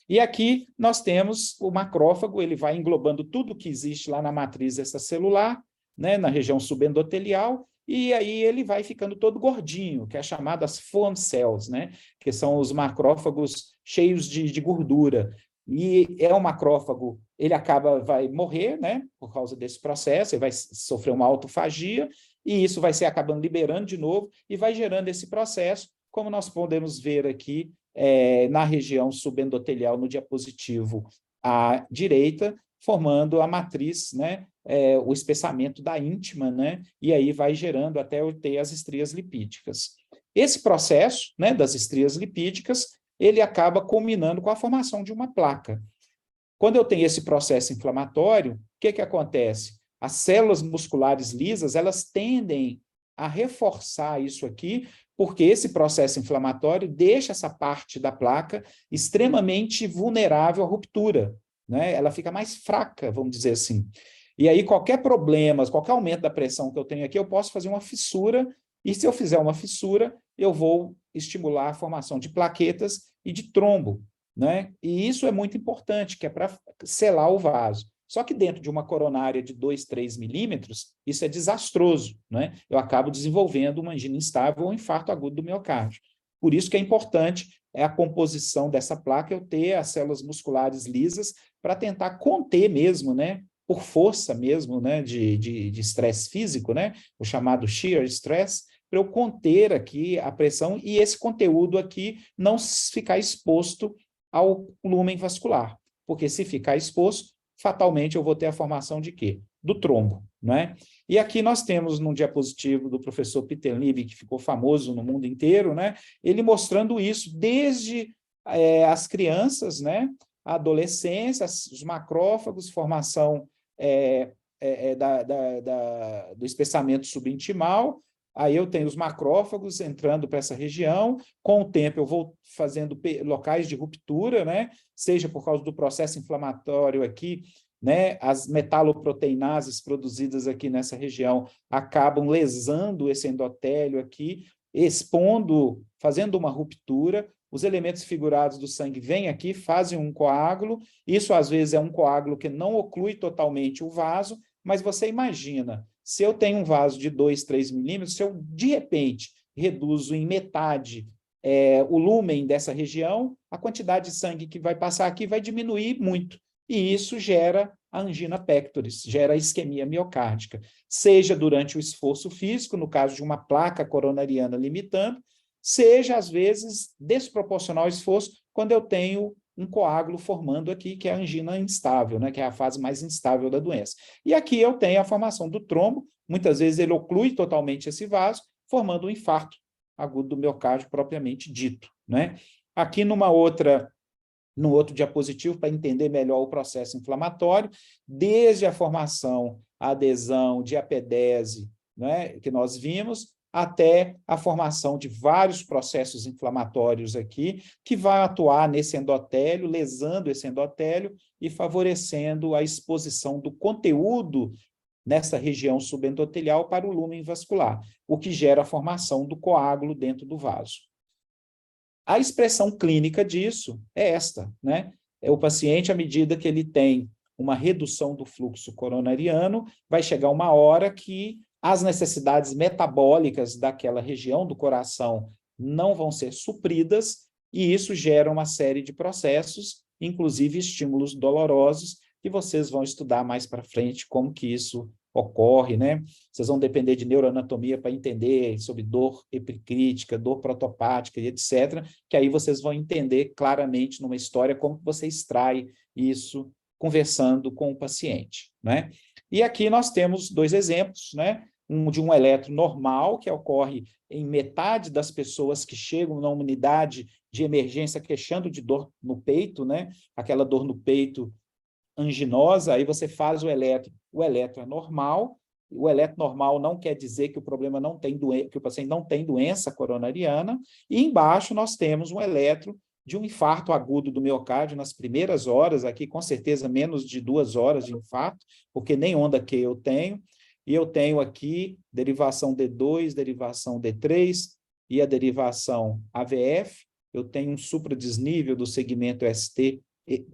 E aqui nós temos o macrófago, ele vai englobando tudo que existe lá na matriz extracelular, né, na região subendotelial, e aí ele vai ficando todo gordinho, que é chamado as foam cells, né, que são os macrófagos cheios de gordura. E é um macrófago, ele vai morrer, né, por causa desse processo, ele vai sofrer uma autofagia, e isso vai ser acabando liberando de novo, e vai gerando esse processo, como nós podemos ver aqui, na região subendotelial, no diapositivo à direita, formando a matriz, né, o espessamento da íntima, né, e aí vai gerando até eu ter as estrias lipídicas. Esse processo, né, das estrias lipídicas, ele acaba culminando com a formação de uma placa. Quando eu tenho esse processo inflamatório, o que acontece? As células musculares lisas, elas tendem a reforçar isso aqui, porque esse processo inflamatório deixa essa parte da placa extremamente vulnerável à ruptura, né? Ela fica mais fraca, vamos dizer assim. E aí, qualquer problema, qualquer aumento da pressão que eu tenho aqui, eu posso fazer uma fissura, e se eu fizer uma fissura, eu vou estimular a formação de plaquetas e de trombo, né? E isso é muito importante, que é para selar o vaso. Só que dentro de uma coronária de 2, 3 milímetros, isso é desastroso, né? Eu acabo desenvolvendo uma angina instável ou um infarto agudo do miocárdio. Por isso que é importante a composição dessa placa, eu ter as células musculares lisas para tentar conter mesmo, né? Por força mesmo, né? De estresse físico, né? O chamado shear stress, para eu conter aqui a pressão e esse conteúdo aqui não ficar exposto ao lumen vascular. Porque se ficar exposto, fatalmente eu vou ter a formação de quê? Do trombo, não é? E aqui nós temos num diapositivo do professor Peter Libby, que ficou famoso no mundo inteiro, né? Ele mostrando isso desde as crianças, né? A adolescência, os macrófagos, formação do espessamento subintimal. Aí eu tenho os macrófagos entrando para essa região, com o tempo eu vou fazendo locais de ruptura, né? Seja por causa do processo inflamatório aqui, né? As metaloproteinases produzidas aqui nessa região acabam lesando esse endotélio aqui, expondo, fazendo uma ruptura, os elementos figurados do sangue vêm aqui, fazem um coágulo, isso às vezes é um coágulo que não oclui totalmente o vaso, mas você imagina, se eu tenho um vaso de 2, 3 milímetros, se eu, de repente, reduzo em metade o lumen dessa região, a quantidade de sangue que vai passar aqui vai diminuir muito. E isso gera a angina pectoris, gera a isquemia miocárdica, seja durante o esforço físico, no caso de uma placa coronariana limitando, seja, às vezes, desproporcional ao esforço, quando eu tenho um coágulo formando aqui, que é a angina instável, né, que é a fase mais instável da doença. E aqui eu tenho a formação do trombo, muitas vezes ele oclui totalmente esse vaso, formando um infarto agudo do miocárdio propriamente dito, né? Aqui no outro diapositivo, para entender melhor o processo inflamatório, desde a formação, a adesão, diapedese, né, que nós vimos, até a formação de vários processos inflamatórios aqui, que vai atuar nesse endotélio, lesando esse endotélio e favorecendo a exposição do conteúdo nessa região subendotelial para o lúmen vascular, o que gera a formação do coágulo dentro do vaso. A expressão clínica disso é esta, né? É o paciente, à medida que ele tem uma redução do fluxo coronariano, vai chegar uma hora que as necessidades metabólicas daquela região do coração não vão ser supridas, e isso gera uma série de processos, inclusive estímulos dolorosos, que vocês vão estudar mais para frente como que isso ocorre, né? Vocês vão depender de neuroanatomia para entender sobre dor epicrítica, dor protopática e etc., que aí vocês vão entender claramente numa história como você extrai isso conversando com o paciente, né? E aqui nós temos dois exemplos, né? Um de um eletro normal, que ocorre em metade das pessoas que chegam na unidade de emergência queixando de dor no peito, né? Aquela dor no peito anginosa, aí você faz o eletro é normal, o eletro normal não quer dizer que o problema não tem que o paciente não tem doença coronariana, e embaixo nós temos um eletro de um infarto agudo do miocárdio nas primeiras horas, aqui com certeza menos de 2 horas de infarto, porque nem onda Q eu tenho, e eu tenho aqui derivação D2, derivação D3 e a derivação AVF, eu tenho um supradesnível do segmento ST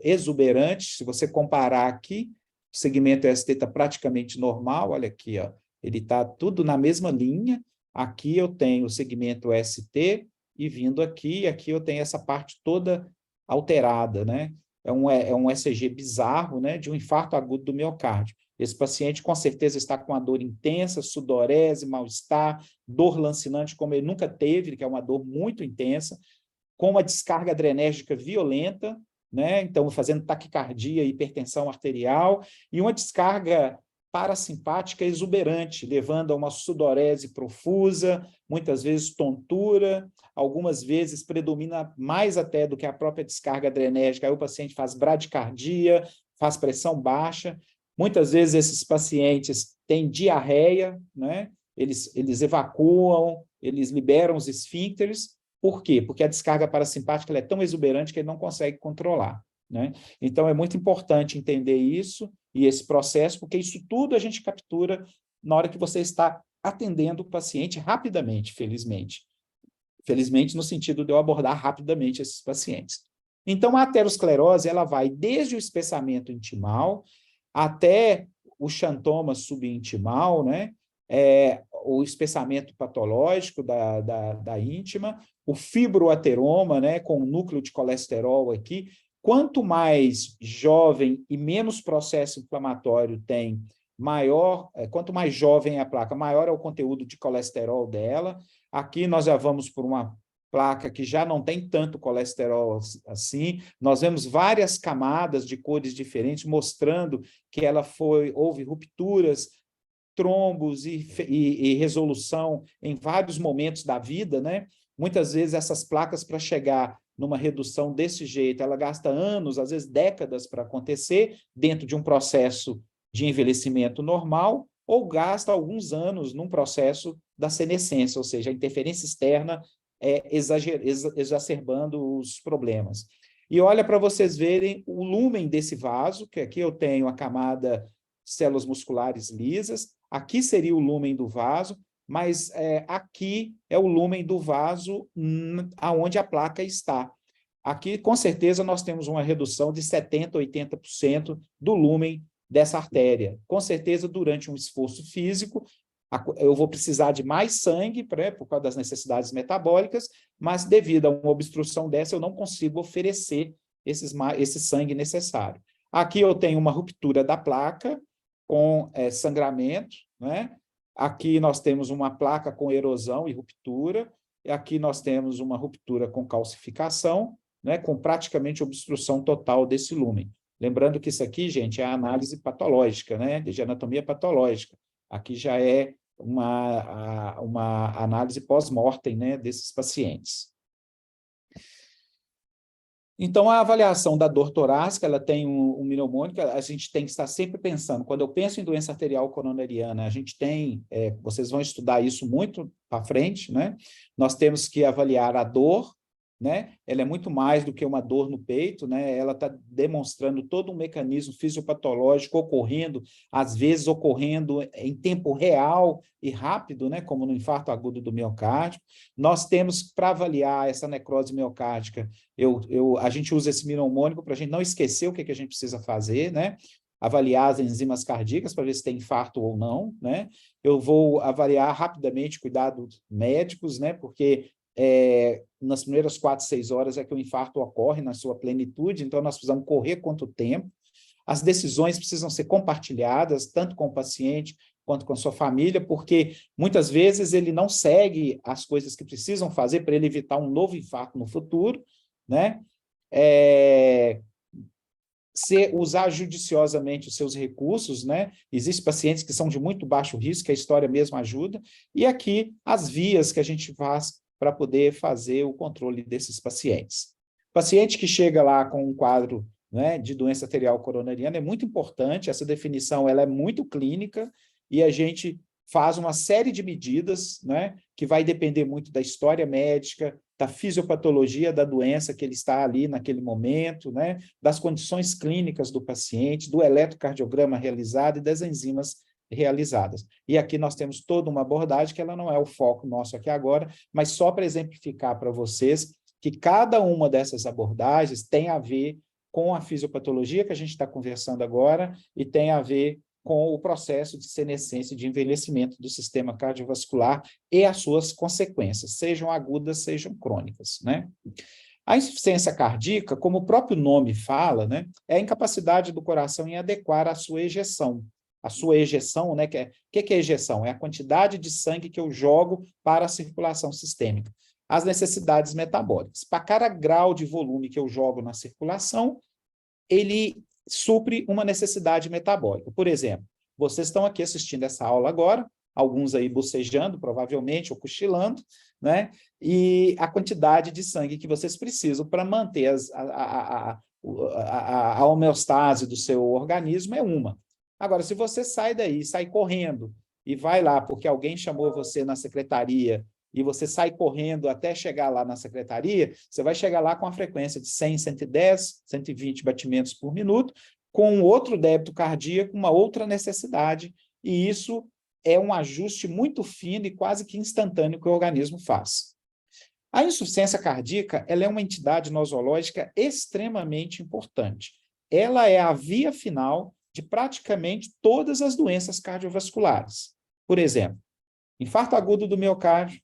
exuberante. Se você comparar aqui, o segmento ST está praticamente normal, olha aqui, ó, ele está tudo na mesma linha. Aqui eu tenho o segmento ST e vindo aqui eu tenho essa parte toda alterada, né? É um ECG bizarro, né, de um infarto agudo do miocárdio. Esse paciente com certeza está com uma dor intensa, sudorese, mal-estar, dor lancinante como ele nunca teve, que é uma dor muito intensa, com uma descarga adrenérgica violenta, né? Então fazendo taquicardia, hipertensão arterial, e uma descarga parasimpática exuberante, levando a uma sudorese profusa, muitas vezes tontura, algumas vezes predomina mais até do que a própria descarga adrenérgica, aí o paciente faz bradicardia, faz pressão baixa, muitas vezes esses pacientes têm diarreia, né? Eles evacuam, eles liberam os esfíncteres. Por quê? Porque a descarga parasimpática ela é tão exuberante que ele não consegue controlar, né? Então, é muito importante entender isso e esse processo, porque isso tudo a gente captura na hora que você está atendendo o paciente rapidamente, felizmente. Felizmente, no sentido de eu abordar rapidamente esses pacientes. Então, a aterosclerose ela vai desde o espessamento intimal até o xantoma subintimal, né? O espessamento patológico da íntima, o fibroateroma, né, com o núcleo de colesterol aqui. Quanto mais jovem e menos processo inflamatório tem, quanto mais jovem é a placa, maior é o conteúdo de colesterol dela. Aqui nós já vamos por uma placa que já não tem tanto colesterol assim. Nós vemos várias camadas de cores diferentes, mostrando que houve rupturas, trombos e resolução em vários momentos da vida, né? Muitas vezes essas placas, para chegar numa redução desse jeito, ela gasta anos, às vezes décadas para acontecer, dentro de um processo de envelhecimento normal, ou gasta alguns anos num processo da senescência, ou seja, a interferência externa exacerbando os problemas. E olha para vocês verem o lumen desse vaso, que aqui eu tenho a camada células musculares lisas, aqui seria o lumen do vaso, mas aqui é o lumen do vaso aonde a placa está. Aqui, com certeza, nós temos uma redução de 70%, 80% do lumen dessa artéria. Com certeza, durante um esforço físico, eu vou precisar de mais sangue, por causa das necessidades metabólicas, mas devido a uma obstrução dessa, eu não consigo oferecer esse sangue necessário. Aqui eu tenho uma ruptura da placa com sangramento, né? Aqui nós temos uma placa com erosão e ruptura, e aqui nós temos uma ruptura com calcificação, né, com praticamente obstrução total desse lúmen. Lembrando que isso aqui, gente, é a análise patológica, né, de anatomia patológica. Aqui já é uma análise pós-mortem, né, desses pacientes. Então, a avaliação da dor torácica, ela tem um mnemônico, a gente tem que estar sempre pensando, quando eu penso em doença arterial coronariana, a gente tem, vocês vão estudar isso muito para frente, né? Nós temos que avaliar a dor, né? Ela é muito mais do que uma dor no peito, né? Ela está demonstrando todo um mecanismo fisiopatológico ocorrendo, às vezes ocorrendo em tempo real e rápido, né? Como no infarto agudo do miocárdio. Nós temos, para avaliar essa necrose miocárdica, a gente usa esse mnemônico para a gente não esquecer o que a gente precisa fazer, né? Avaliar as enzimas cardíacas para ver se tem infarto ou não, né? Eu vou avaliar rapidamente cuidados médicos, né? Porque nas primeiras 4, 6 horas é que o infarto ocorre na sua plenitude, então nós precisamos correr quanto tempo. As decisões precisam ser compartilhadas, tanto com o paciente quanto com a sua família, porque muitas vezes ele não segue as coisas que precisam fazer para ele evitar um novo infarto no futuro, né? Usar judiciosamente os seus recursos, né? Existem pacientes que são de muito baixo risco, que a história mesmo ajuda, e aqui as vias que a gente faz para poder fazer o controle desses pacientes. Paciente que chega lá com um quadro, né, de doença arterial coronariana é muito importante, essa definição ela é muito clínica, e a gente faz uma série de medidas, né, que vai depender muito da história médica, da fisiopatologia da doença que ele está ali naquele momento, né, das condições clínicas do paciente, do eletrocardiograma realizado e das enzimas realizadas. E aqui nós temos toda uma abordagem que ela não é o foco nosso aqui agora, mas só para exemplificar para vocês que cada uma dessas abordagens tem a ver com a fisiopatologia que a gente está conversando agora e tem a ver com o processo de senescência e de envelhecimento do sistema cardiovascular e as suas consequências, sejam agudas, sejam crônicas, né? A insuficiência cardíaca, como o próprio nome fala, né, é a incapacidade do coração em adequar a sua ejeção. A sua ejeção, né, que é ejeção? É a quantidade de sangue que eu jogo para a circulação sistêmica. As necessidades metabólicas. Para cada grau de volume que eu jogo na circulação, ele supre uma necessidade metabólica. Por exemplo, vocês estão aqui assistindo essa aula agora, alguns aí bocejando, provavelmente, ou cochilando, né? E a quantidade de sangue que vocês precisam para manter a homeostase do seu organismo é uma. Agora, se você sai daí, sai correndo, e vai lá porque alguém chamou você na secretaria, e você sai correndo até chegar lá na secretaria, você vai chegar lá com a frequência de 100, 110, 120 batimentos por minuto, com outro débito cardíaco, uma outra necessidade, e isso é um ajuste muito fino e quase que instantâneo que o organismo faz. A insuficiência cardíaca, ela é uma entidade nosológica extremamente importante. Ela é a via final de praticamente todas as doenças cardiovasculares. Por exemplo, infarto agudo do miocárdio,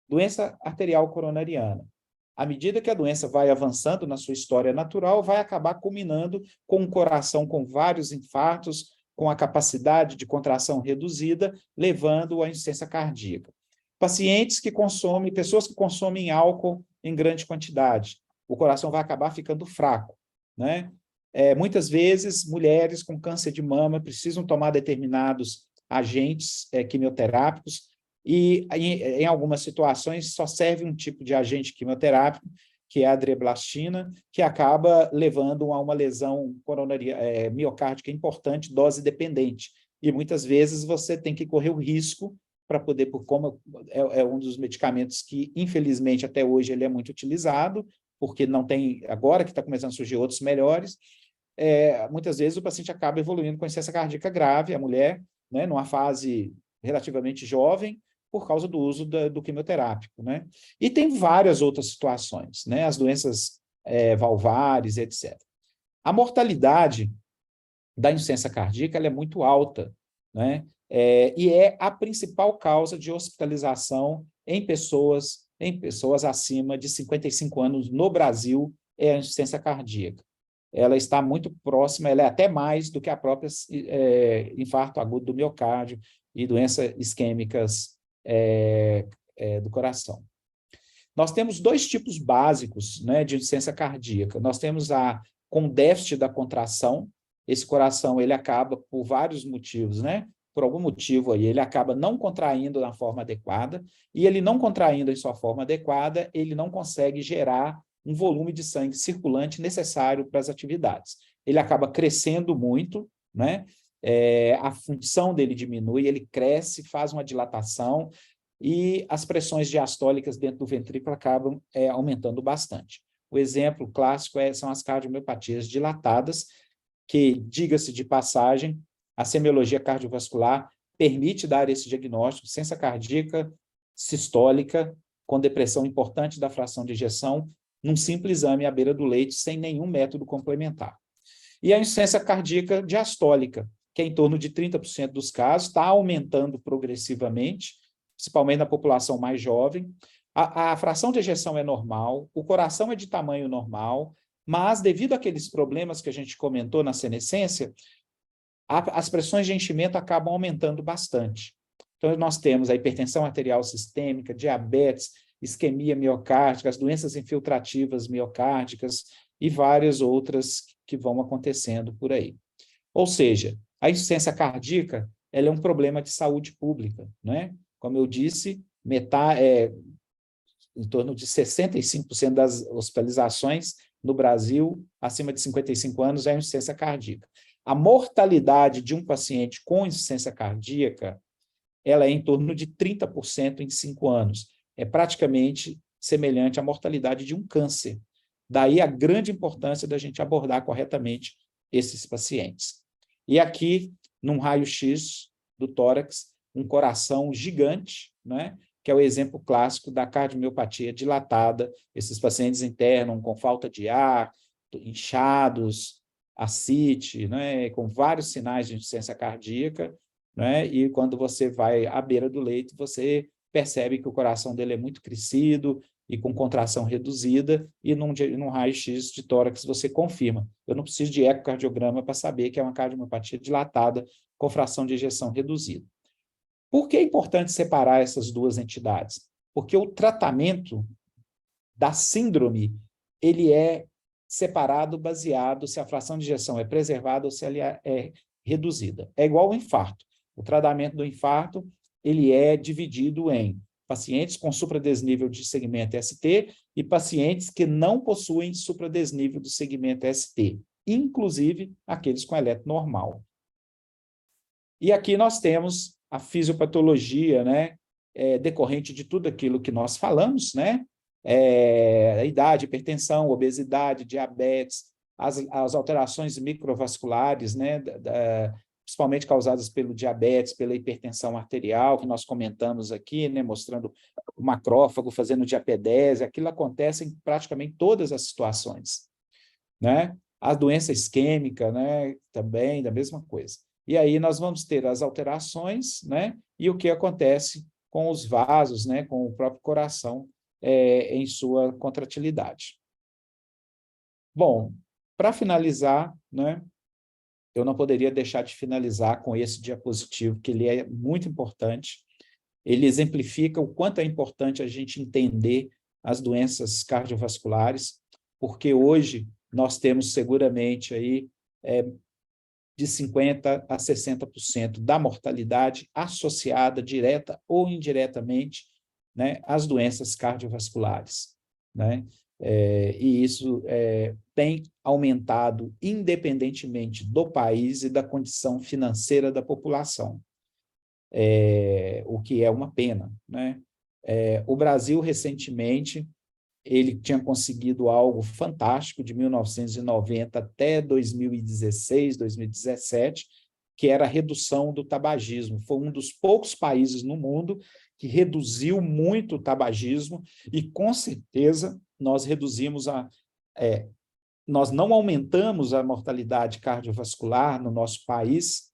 doença arterial coronariana. À medida que a doença vai avançando na sua história natural, vai acabar culminando com um coração com vários infartos, com a capacidade de contração reduzida, levando à insuficiência cardíaca. Pacientes que consomem, pessoas que consomem álcool em grande quantidade, o coração vai acabar ficando fraco, né? Muitas vezes, mulheres com câncer de mama precisam tomar determinados agentes quimioterápicos, e em algumas situações só serve um tipo de agente quimioterápico, que é a adreblastina, que acaba levando a uma lesão miocárdica importante, dose dependente. E muitas vezes você tem que correr o risco para poder, por como é um dos medicamentos que, infelizmente, até hoje ele é muito utilizado, porque não tem, agora que está começando a surgir outros melhores, muitas vezes o paciente acaba evoluindo com insuficiência cardíaca grave, a mulher, né, numa fase relativamente jovem, por causa do uso do quimioterápico, né? E tem várias outras situações, né? As doenças valvares, etc. A mortalidade da insuficiência cardíaca ela é muito alta, né? E é a principal causa de hospitalização em pessoas acima de 55 anos no Brasil, é a insuficiência cardíaca. Ela está muito próxima, ela é até mais do que a própria infarto agudo do miocárdio e doenças isquêmicas do coração. Nós temos dois tipos básicos, né, de insuficiência cardíaca. Nós temos a com déficit da contração. Esse coração ele acaba por vários motivos, né? Por algum motivo aí, ele acaba não contraindo na forma adequada, e ele não contraindo em sua forma adequada, ele não consegue gerar um volume de sangue circulante necessário para as atividades. Ele acaba crescendo muito, né? A função dele diminui, ele cresce, faz uma dilatação, e as pressões diastólicas dentro do ventrículo acabam aumentando bastante. O exemplo clássico são as cardiomiopatias dilatadas, que, diga-se de passagem, a semiologia cardiovascular permite dar esse diagnóstico, insuficiência cardíaca sistólica, com depressão importante da fração de ejeção, num simples exame à beira do leite, sem nenhum método complementar. E a insuficiência cardíaca diastólica, que é em torno de 30% dos casos, está aumentando progressivamente, principalmente na população mais jovem. A fração de ejeção é normal, o coração é de tamanho normal, mas devido àqueles problemas que a gente comentou na senescência, as pressões de enchimento acabam aumentando bastante. Então, nós temos a hipertensão arterial sistêmica, diabetes, isquemia miocárdica, as doenças infiltrativas miocárdicas e várias outras que vão acontecendo por aí. Ou seja, a insuficiência cardíaca ela é um problema de saúde pública, né? Como eu disse, em torno de 65% das hospitalizações no Brasil, acima de 55 anos, é insuficiência cardíaca. A mortalidade de um paciente com insuficiência cardíaca, ela é em torno de 30% em 5 anos. É praticamente semelhante à mortalidade de um câncer. Daí a grande importância da gente abordar corretamente esses pacientes. E aqui, num raio-x do tórax, um coração gigante, né? Que é o exemplo clássico da cardiomiopatia dilatada. Esses pacientes internam com falta de ar, inchados, ascite, né? Com vários sinais de insuficiência cardíaca, né? E quando você vai à beira do leito, você percebe que o coração dele é muito crescido e com contração reduzida, e num raio-x de tórax você confirma. Eu não preciso de ecocardiograma para saber que é uma cardiomiopatia dilatada com fração de ejeção reduzida. Por que é importante separar essas duas entidades? Porque o tratamento da síndrome, ele é separado baseado se a fração de ejeção é preservada ou se ela é reduzida. É igual ao infarto. O tratamento do infarto, ele é dividido em pacientes com supradesnível de segmento ST e pacientes que não possuem supradesnível do segmento ST, inclusive aqueles com eletro normal. E aqui nós temos a fisiopatologia, né, decorrente de tudo aquilo que nós falamos, né, a idade, hipertensão, obesidade, diabetes, as alterações microvasculares, né, principalmente causadas pelo diabetes, pela hipertensão arterial, que nós comentamos aqui, né, mostrando o macrófago fazendo diapedese, aquilo acontece em praticamente todas as situações, né? A doença isquêmica, né, também, da mesma coisa. E aí nós vamos ter as alterações, né, e o que acontece com os vasos, né, com o próprio coração em sua contratilidade. Bom, para finalizar, né, eu não poderia deixar de finalizar com esse diapositivo, que ele é muito importante. Ele exemplifica o quanto é importante a gente entender as doenças cardiovasculares, porque hoje nós temos seguramente aí de 50% a 60% da mortalidade associada, direta ou indiretamente, né, às doenças cardiovasculares, né? E isso tem aumentado independentemente do país e da condição financeira da população, o que é uma pena, né? O Brasil, recentemente, ele tinha conseguido algo fantástico de 1990 até 2016, 2017, que era a redução do tabagismo. Foi um dos poucos países no mundo que reduziu muito o tabagismo e, com certeza, nós reduzimos nós não aumentamos a mortalidade cardiovascular no nosso país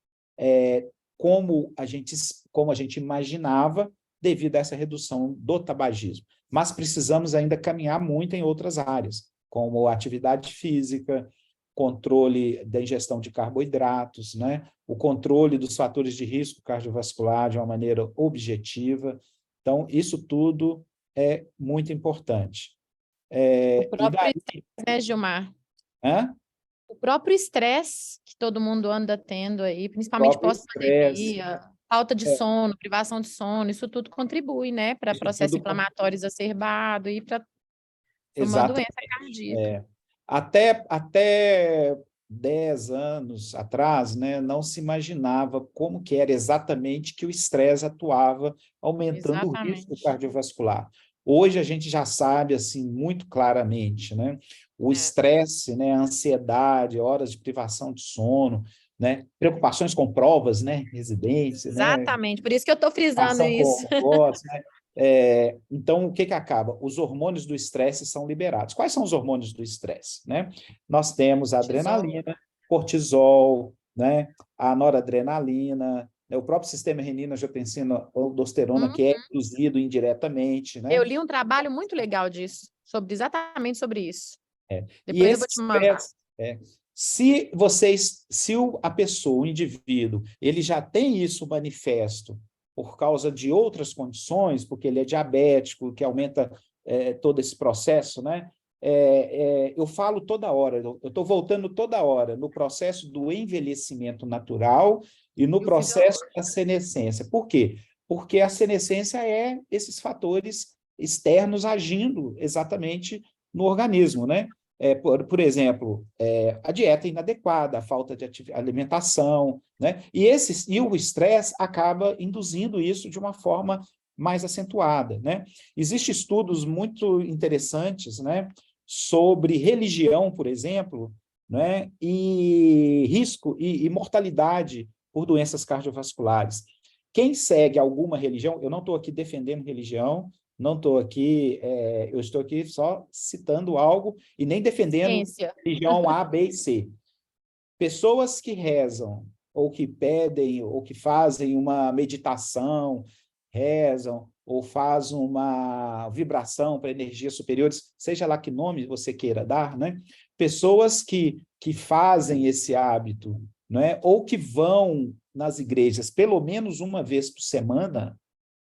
como a gente imaginava devido a essa redução do tabagismo. Mas precisamos ainda caminhar muito em outras áreas, como atividade física, controle da ingestão de carboidratos, né? O controle dos fatores de risco cardiovascular de uma maneira objetiva. Então, isso tudo é muito importante. O E próprio daí... estresse, né, Gilmar? Hã? O próprio estresse que todo mundo anda tendo aí, O principalmente próprio estresse, pós-pandemia, falta de sono, privação de sono, isso tudo contribui, né, para isso processo tudo... inflamatório exacerbado e para uma Exatamente. doença cardíaca. Até 10 anos atrás, né, não se imaginava como que era exatamente que o estresse atuava, aumentando o risco Exatamente. cardiovascular. Hoje a gente já sabe assim muito claramente, né? O estresse, né, a ansiedade, horas de privação de sono, né, preocupações com provas, né, residência, né, Exatamente, por isso que eu estou frisando ação isso. com voz, né? Então, o que acaba? Os hormônios do estresse são liberados. Quais são os hormônios do estresse, né? Nós temos a adrenalina, cortisol, né? A noradrenalina, né? O próprio sistema renina-angiotensina, aldosterona, que é induzido indiretamente, né? Eu li um trabalho muito legal disso, exatamente sobre isso. E Depois eu esse vou te mandar. estresse, a pessoa, o indivíduo, ele já tem isso manifesto por causa de outras condições, porque ele é diabético, que aumenta todo esse processo, né? Eu falo toda hora, eu estou voltando toda hora no processo do envelhecimento natural e no processo da senescência. Por quê? Porque a senescência é esses fatores externos agindo exatamente no organismo, né? Por exemplo, a dieta inadequada, a falta de alimentação, né? E o estresse acaba induzindo isso de uma forma mais acentuada, né? Existem estudos muito interessantes, né, sobre religião, por exemplo, né, e risco e mortalidade por doenças cardiovasculares. Quem segue alguma religião, eu não estou aqui defendendo religião, não estou aqui, eu estou aqui só citando algo e nem defendendo Ciência. religião A, B e C. Pessoas que rezam, ou que pedem, ou que fazem uma meditação, rezam, ou fazem uma vibração para energias superiores, seja lá que nome você queira dar, né? Pessoas que fazem esse hábito, né? Ou que vão nas igrejas pelo menos uma vez por semana,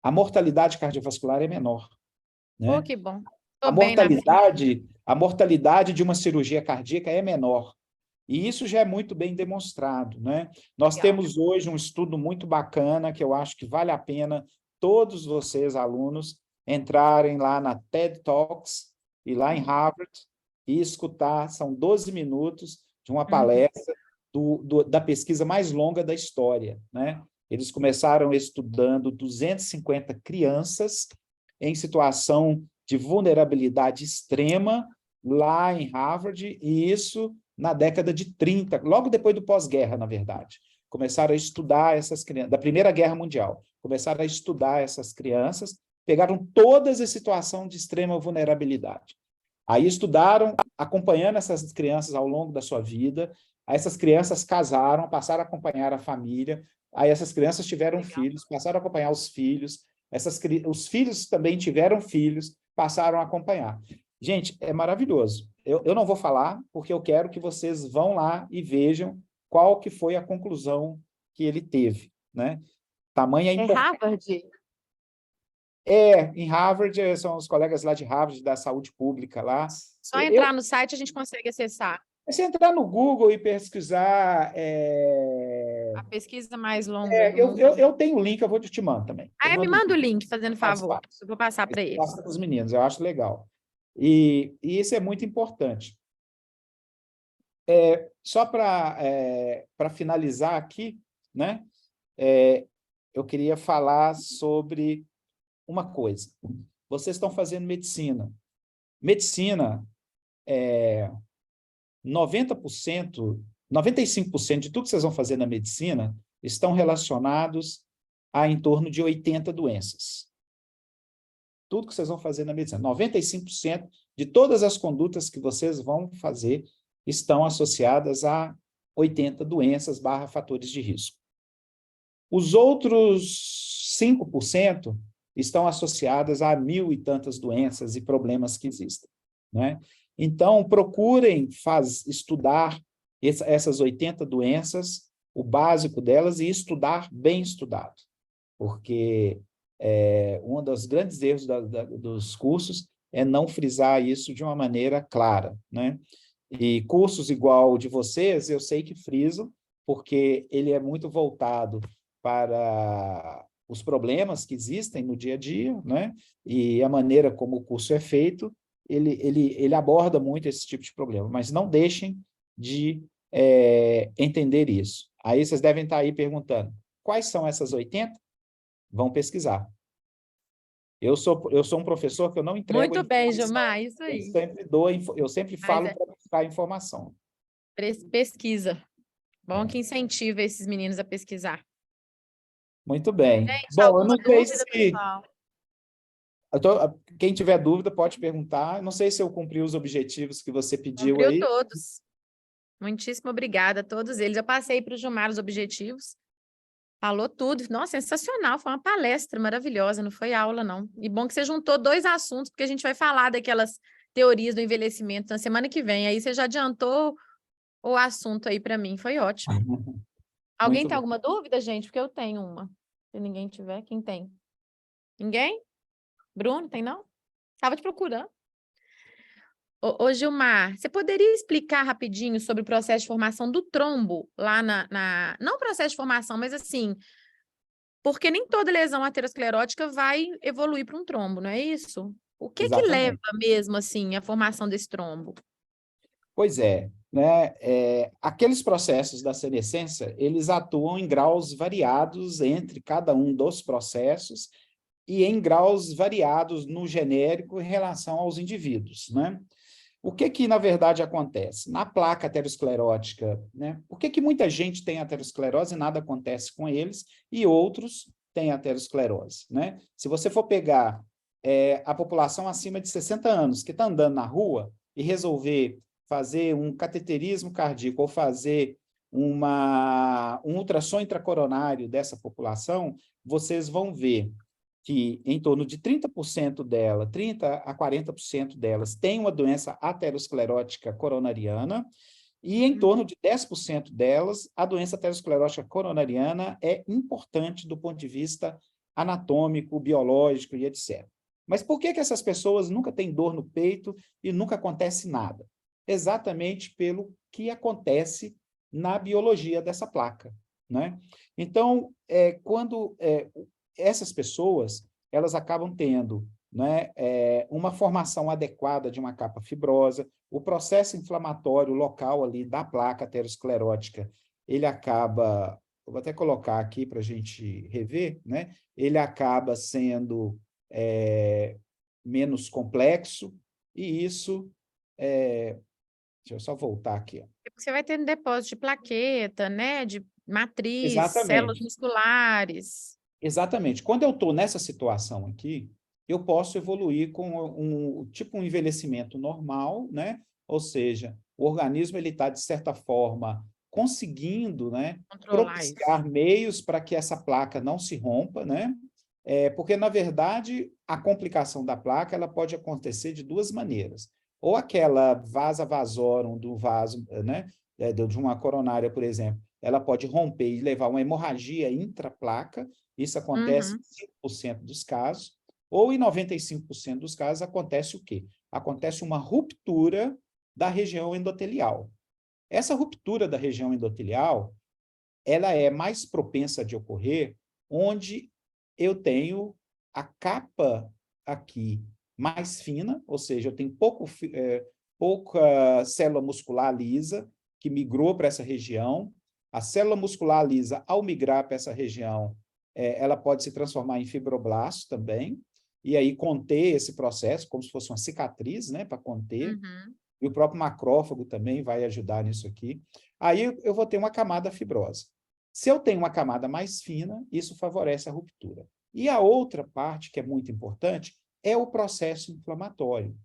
a mortalidade cardiovascular é menor, Pô, né? que bom. A Estou bem na vida. mortalidade de uma cirurgia cardíaca é menor. E isso já é muito bem demonstrado, né? Nós Legal. temos hoje um estudo muito bacana que eu acho que vale a pena todos vocês, alunos, entrarem lá na TED Talks e lá em Harvard e escutar, são 12 minutos de uma palestra da pesquisa mais longa da história, né? Eles começaram estudando 250 crianças em situação de vulnerabilidade extrema lá em Harvard, e isso na década de 30, logo depois do pós-guerra, na verdade. Começaram a estudar essas crianças, da Primeira Guerra Mundial, começaram a estudar essas crianças, pegaram todas as situações de extrema vulnerabilidade. Aí estudaram, acompanhando essas crianças ao longo da sua vida, aí essas crianças casaram, passaram a acompanhar a família, aí essas crianças tiveram filhos, passaram a acompanhar os filhos, os filhos também tiveram filhos, passaram a acompanhar. Gente, é maravilhoso. Eu não vou falar, porque eu quero que vocês vão lá e vejam qual que foi a conclusão que ele teve, né? Tamanha importância. Harvard? Em Harvard, são os colegas lá de Harvard, da saúde pública lá. Só entrar no site a gente consegue acessar. Se entrar no Google e pesquisar... A pesquisa mais longa do mundo. eu tenho o link, eu vou te mandar também. Me manda o link, fazendo favor. Eu vou passar para eles. Passa para os meninos, eu acho legal. E isso é muito importante. Só para finalizar aqui, né? Eu queria falar sobre uma coisa. Vocês estão fazendo medicina. Medicina, 90%, 95% de tudo que vocês vão fazer na medicina estão relacionados a em torno de 80 doenças. Tudo que vocês vão fazer na medicina, 95% de todas as condutas que vocês vão fazer estão associadas a 80 doenças / fatores de risco. Os outros 5% estão associadas a 1.000 e tantas doenças e problemas que existem, né? Então, procurem estudar essas 80 doenças, o básico delas, e estudar bem estudado, porque Um dos grandes erros dos cursos é não frisar isso de uma maneira clara, né? E cursos igual o de vocês, eu sei que frisam, porque ele é muito voltado para os problemas que existem no dia a dia, né? E a maneira como o curso é feito, ele aborda muito esse tipo de problema, mas não deixem de entender isso. Aí vocês devem estar aí perguntando, quais são essas 80? Vão pesquisar. Eu sou um professor que eu não entrego Muito bem, informação. Gilmar, isso aí. Eu sempre Mas falo para buscar informação. pesquisa. Bom É. que incentiva esses meninos a pesquisar. Muito bem. Gente, Bom, eu alguma não sei dúvida, se... pessoal? Quem tiver dúvida pode perguntar. Não sei se eu cumpri os objetivos que você pediu Cumpriu aí. todos. Muitíssimo obrigada a todos eles. Eu passei para o Gilmar os objetivos. Falou tudo. Nossa, sensacional. Foi uma palestra maravilhosa, não foi aula, não. E bom que você juntou 2 assuntos, porque a gente vai falar daquelas teorias do envelhecimento na semana que vem. Aí você já adiantou o assunto aí para mim. Foi ótimo. Alguém Muito tem bem. alguma dúvida, gente? Porque eu tenho uma. Se ninguém tiver, quem tem? Ninguém? Bruno, tem não? Estava te procurando. Ô, Gilmar, você poderia explicar rapidinho sobre o processo de formação do trombo lá Não o processo de formação, mas assim, porque nem toda lesão aterosclerótica vai evoluir para um trombo, não é isso? O que que leva Exatamente. mesmo, assim, à formação desse trombo? Pois é, né? Aqueles processos da senescência, eles atuam em graus variados entre cada um dos processos e em graus variados no genérico em relação aos indivíduos, né? O que na verdade acontece? Na placa aterosclerótica, né? Por que muita gente tem aterosclerose e nada acontece com eles e outros têm aterosclerose, né? Se você for pegar a população acima de 60 anos que está andando na rua e resolver fazer um cateterismo cardíaco ou fazer um ultrassom intracoronário dessa população, vocês vão ver que em torno de 30% dela, 30 a 40% delas têm uma doença aterosclerótica coronariana e em torno de 10% delas, a doença aterosclerótica coronariana é importante do ponto de vista anatômico, biológico e etc. Mas por que essas pessoas nunca têm dor no peito e nunca acontece nada? Exatamente pelo que acontece na biologia dessa placa, né? Então, quando essas pessoas, elas acabam tendo, né, uma formação adequada de uma capa fibrosa, o processo inflamatório local ali da placa aterosclerótica, ele acaba, vou até colocar aqui para a gente rever, né, ele acaba sendo menos complexo, e isso, deixa eu só voltar aqui. Ó. Você vai ter depósito de plaqueta, né? De matriz, células Exatamente. musculares. Exatamente. Quando eu estou nessa situação aqui, eu posso evoluir com um envelhecimento normal, né? Ou seja, o organismo ele está, de certa forma, conseguindo, né, Controlar isso. propiciar meios para que essa placa não se rompa, né? Porque, na verdade, a complicação da placa ela pode acontecer de 2 maneiras. Ou aquela vasa vasorum do vaso, né, de uma coronária, por exemplo, ela pode romper e levar uma hemorragia intraplaca, isso acontece em 5% dos casos, ou em 95% dos casos acontece o quê? Acontece uma ruptura da região endotelial. Essa ruptura da região endotelial, ela é mais propensa de ocorrer onde eu tenho a capa aqui mais fina, ou seja, eu tenho pouca célula muscular lisa que migrou para essa região. A célula muscular lisa, ao migrar para essa região, ela pode se transformar em fibroblasto também, e aí conter esse processo, como se fosse uma cicatriz, né, para conter. E o próprio macrófago também vai ajudar nisso aqui. Aí eu vou ter uma camada fibrosa. Se eu tenho uma camada mais fina, isso favorece a ruptura. E a outra parte, que é muito importante, é o processo inflamatório.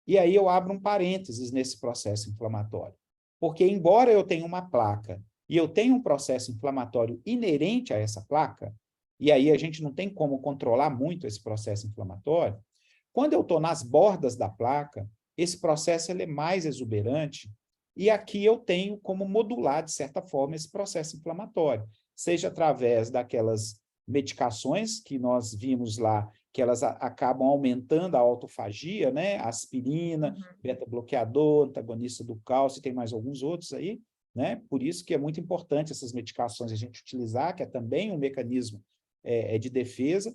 E aí eu abro um parênteses nesse processo inflamatório. Porque, embora eu tenha uma placa e eu tenha um processo inflamatório inerente a essa placa, e aí a gente não tem como controlar muito esse processo inflamatório, quando eu estou nas bordas da placa, esse processo ele é mais exuberante, e aqui eu tenho como modular, de certa forma, esse processo inflamatório, seja através daquelas medicações que nós vimos lá, que elas acabam aumentando a autofagia, né? Aspirina, beta-bloqueador, antagonista do cálcio, tem mais alguns outros aí, né? Por isso que é muito importante essas medicações a gente utilizar, que é também um mecanismo de defesa,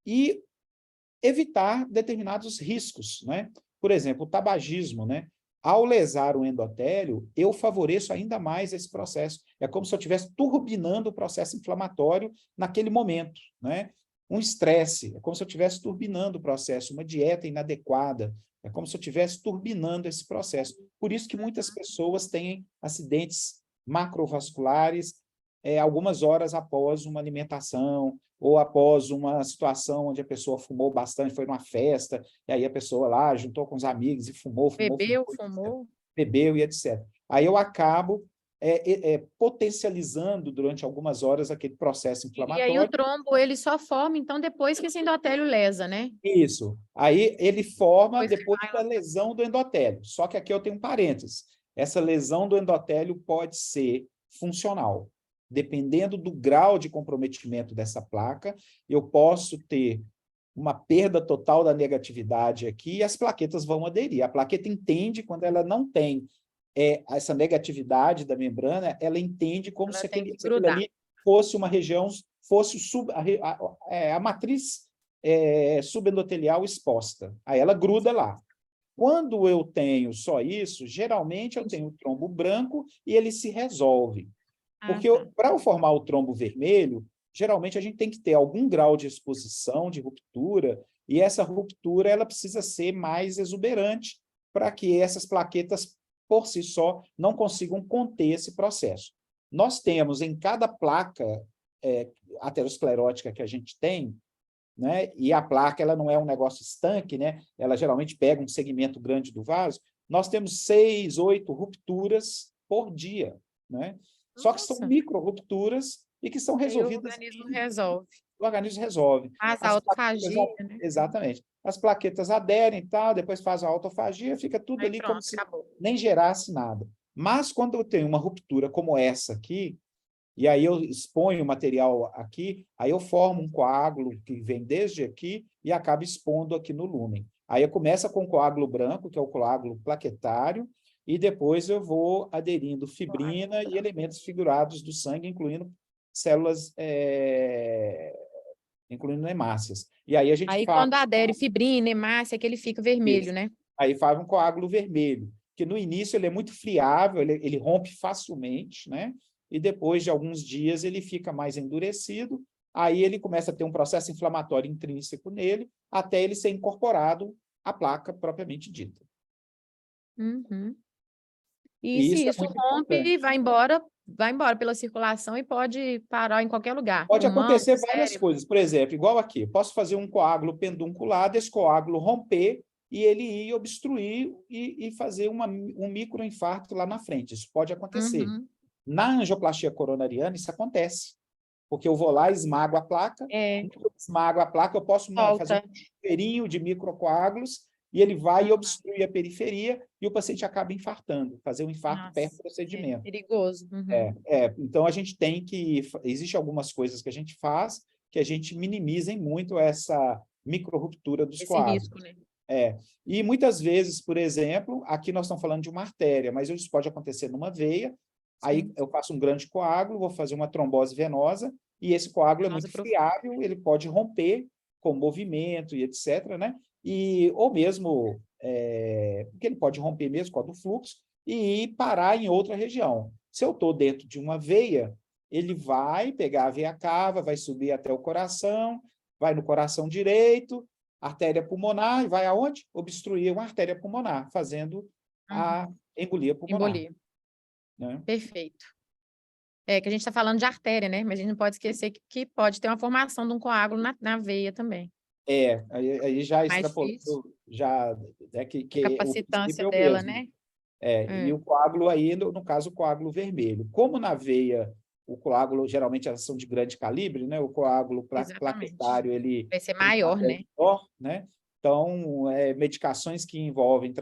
e evitar determinados riscos, né? Por exemplo, o tabagismo, né? Ao lesar o endotélio, eu favoreço ainda mais esse processo. É como se eu estivesse turbinando o processo inflamatório naquele momento, né? Um estresse, é como se eu estivesse turbinando o processo, uma dieta inadequada, é como se eu estivesse turbinando esse processo. Por isso que muitas pessoas têm acidentes macrovasculares algumas horas após uma alimentação, ou após uma situação onde a pessoa fumou bastante, foi numa festa, e aí a pessoa lá juntou com os amigos e fumou, Bebeu, etc. fumou. Bebeu e etc. Aí eu acabo potencializando durante algumas horas aquele processo E aí o inflamatório. trombo, ele só forma, então, depois que esse endotélio lesa, né? Isso. Aí ele forma Depois que depois vai da lá. lesão do endotélio. Só que aqui eu tenho um parênteses. Essa lesão do endotélio pode ser funcional. Dependendo do grau de comprometimento dessa placa, eu posso ter uma perda total da negatividade aqui e as plaquetas vão aderir. A plaqueta entende quando ela não tem essa negatividade da membrana, ela entende como Ela se tem que aquilo grudar. ali fosse uma região, fosse a matriz subendotelial exposta. Aí ela gruda lá. Quando eu tenho só isso, geralmente eu tenho o trombo branco e ele se resolve. Ah, Porque tá. para eu formar o trombo vermelho, geralmente a gente tem que ter algum grau de exposição, de ruptura, e essa ruptura ela precisa ser mais exuberante para que essas plaquetas, por si só, não consigam conter esse processo. Nós temos em cada placa aterosclerótica que a gente tem, né, e a placa ela não é um negócio estanque, né, ela geralmente pega um segmento grande do vaso, nós temos 6, 8 rupturas por dia, né? Só que são Nossa, micro-rupturas e que são e aí o resolvidas, organismo resolve. o organismo resolve. Faz a As plaquetas, autofagia, né? exatamente. As plaquetas aderem e tal, depois faz a autofagia, fica tudo Aí ali como pronto, se acabou. nem gerasse nada. Mas quando eu tenho uma ruptura como essa aqui, e aí eu exponho o material aqui, aí eu formo um coágulo que vem desde aqui e acaba expondo aqui no lúmen. Aí eu começo com o coágulo branco, que é o coágulo plaquetário, e depois eu vou aderindo fibrina e elementos figurados do sangue, incluindo células, incluindo hemácias. E aí a gente Aí faz quando adere fibrina, hemácia, que ele fica vermelho, isso. né? Aí faz um coágulo vermelho, que no início ele é muito friável, ele rompe facilmente, né? E depois de alguns dias ele fica mais endurecido, aí ele começa a ter um processo inflamatório intrínseco nele, até ele ser incorporado à placa propriamente dita. Uhum. E E se isso é isso muito rompe, importante. vai embora pela circulação e pode parar em qualquer lugar. Pode Pulmão, acontecer várias cérebro. coisas, por exemplo, igual aqui, eu posso fazer um coágulo pedunculado, esse coágulo romper e ele ir obstruir e fazer um microinfarto lá na frente. Isso pode acontecer. Uhum. Na angioplastia coronariana, isso acontece, porque eu vou lá, esmago a placa, É, esmago a placa, eu posso fazer volta. um chuveirinho de microcoágulos e ele vai e Uhum. obstrui a periferia e o paciente acaba infartando, fazer um infarto Nossa, é pré-procedimento. perigoso. Uhum. Então, a gente tem que... Existem algumas coisas que a gente faz que a gente minimizem muito essa microrruptura dos Esse risco, coágulos. né? E muitas vezes, por exemplo, aqui nós estamos falando de uma artéria, mas isso pode acontecer numa veia, aí Sim. eu faço um grande coágulo, vou fazer uma trombose venosa, e esse coágulo é Venosa muito profunda. friável, ele pode romper com movimento e etc., né? Ou mesmo, porque ele pode romper mesmo com a do fluxo, e parar em outra região. Se eu estou dentro de uma veia, ele vai pegar a veia cava, vai subir até o coração, vai no coração direito, artéria pulmonar, e vai aonde? Obstruir uma artéria pulmonar, fazendo a Uhum. embolia pulmonar. Embolia. Né? Perfeito. É que a gente está falando de artéria, né? Mas a gente não pode esquecer que pode ter uma formação de um coágulo na veia também. Aí já Mais difícil. extrapolando, já A que o capacitância princípio é o dela, mesmo. né? E o coágulo aí, no caso, o coágulo vermelho. Como na veia, o coágulo, geralmente, elas são de grande calibre, né? O coágulo Exatamente. plaquetário, ele Vai ser tem um maior, papel né? menor, né? Então, medicações que envolvem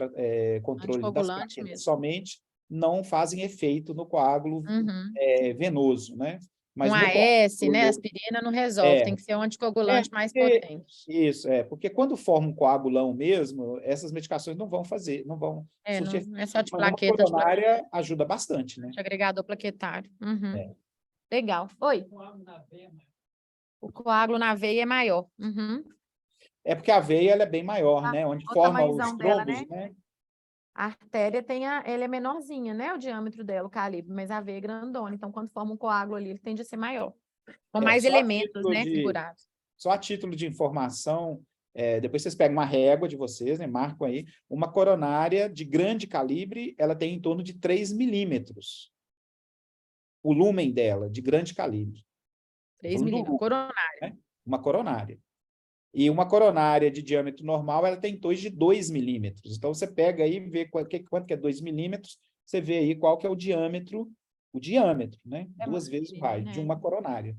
controle das Anticoagulante plaquetas mesmo. somente não fazem efeito no coágulo Uhum. venoso, né? Mas Um no AS, né? coágulo, Aspirina não resolve, tem que ser um anticoagulante mais potente. isso, porque quando forma um coagulão mesmo, essas medicações não vão fazer, não vão surtir efeito. Não é só de Mas uma plaqueta, de coronária ajuda bastante, né? agregador plaquetário. Uhum. É. Legal. Oi. O coágulo na veia é maior. Uhum. É porque a veia ela é bem maior, né? Onde O forma os tamanhozão dela, trombos, né? né? A artéria ela é menorzinha, né? O diâmetro dela, o calibre, mas a veia é grandona. Então, quando forma um coágulo ali, ele tende a ser maior. Com mais Só a elementos, título né? de, Figurados. só a título de informação, depois vocês pegam uma régua de vocês, né? Marcam aí. Uma coronária de grande calibre, ela tem em torno de 3 milímetros. O lúmen dela, de grande calibre. 3 Falando do milímetros. lúmen, Coronária. né? Uma coronária. E uma coronária de diâmetro normal, ela tem em torno de 2 milímetros. Então, você pega aí e vê quanto que é 2 milímetros, você vê aí qual que é o diâmetro, né? É 2 muito vezes o pequenininho, raio, de né? uma coronária.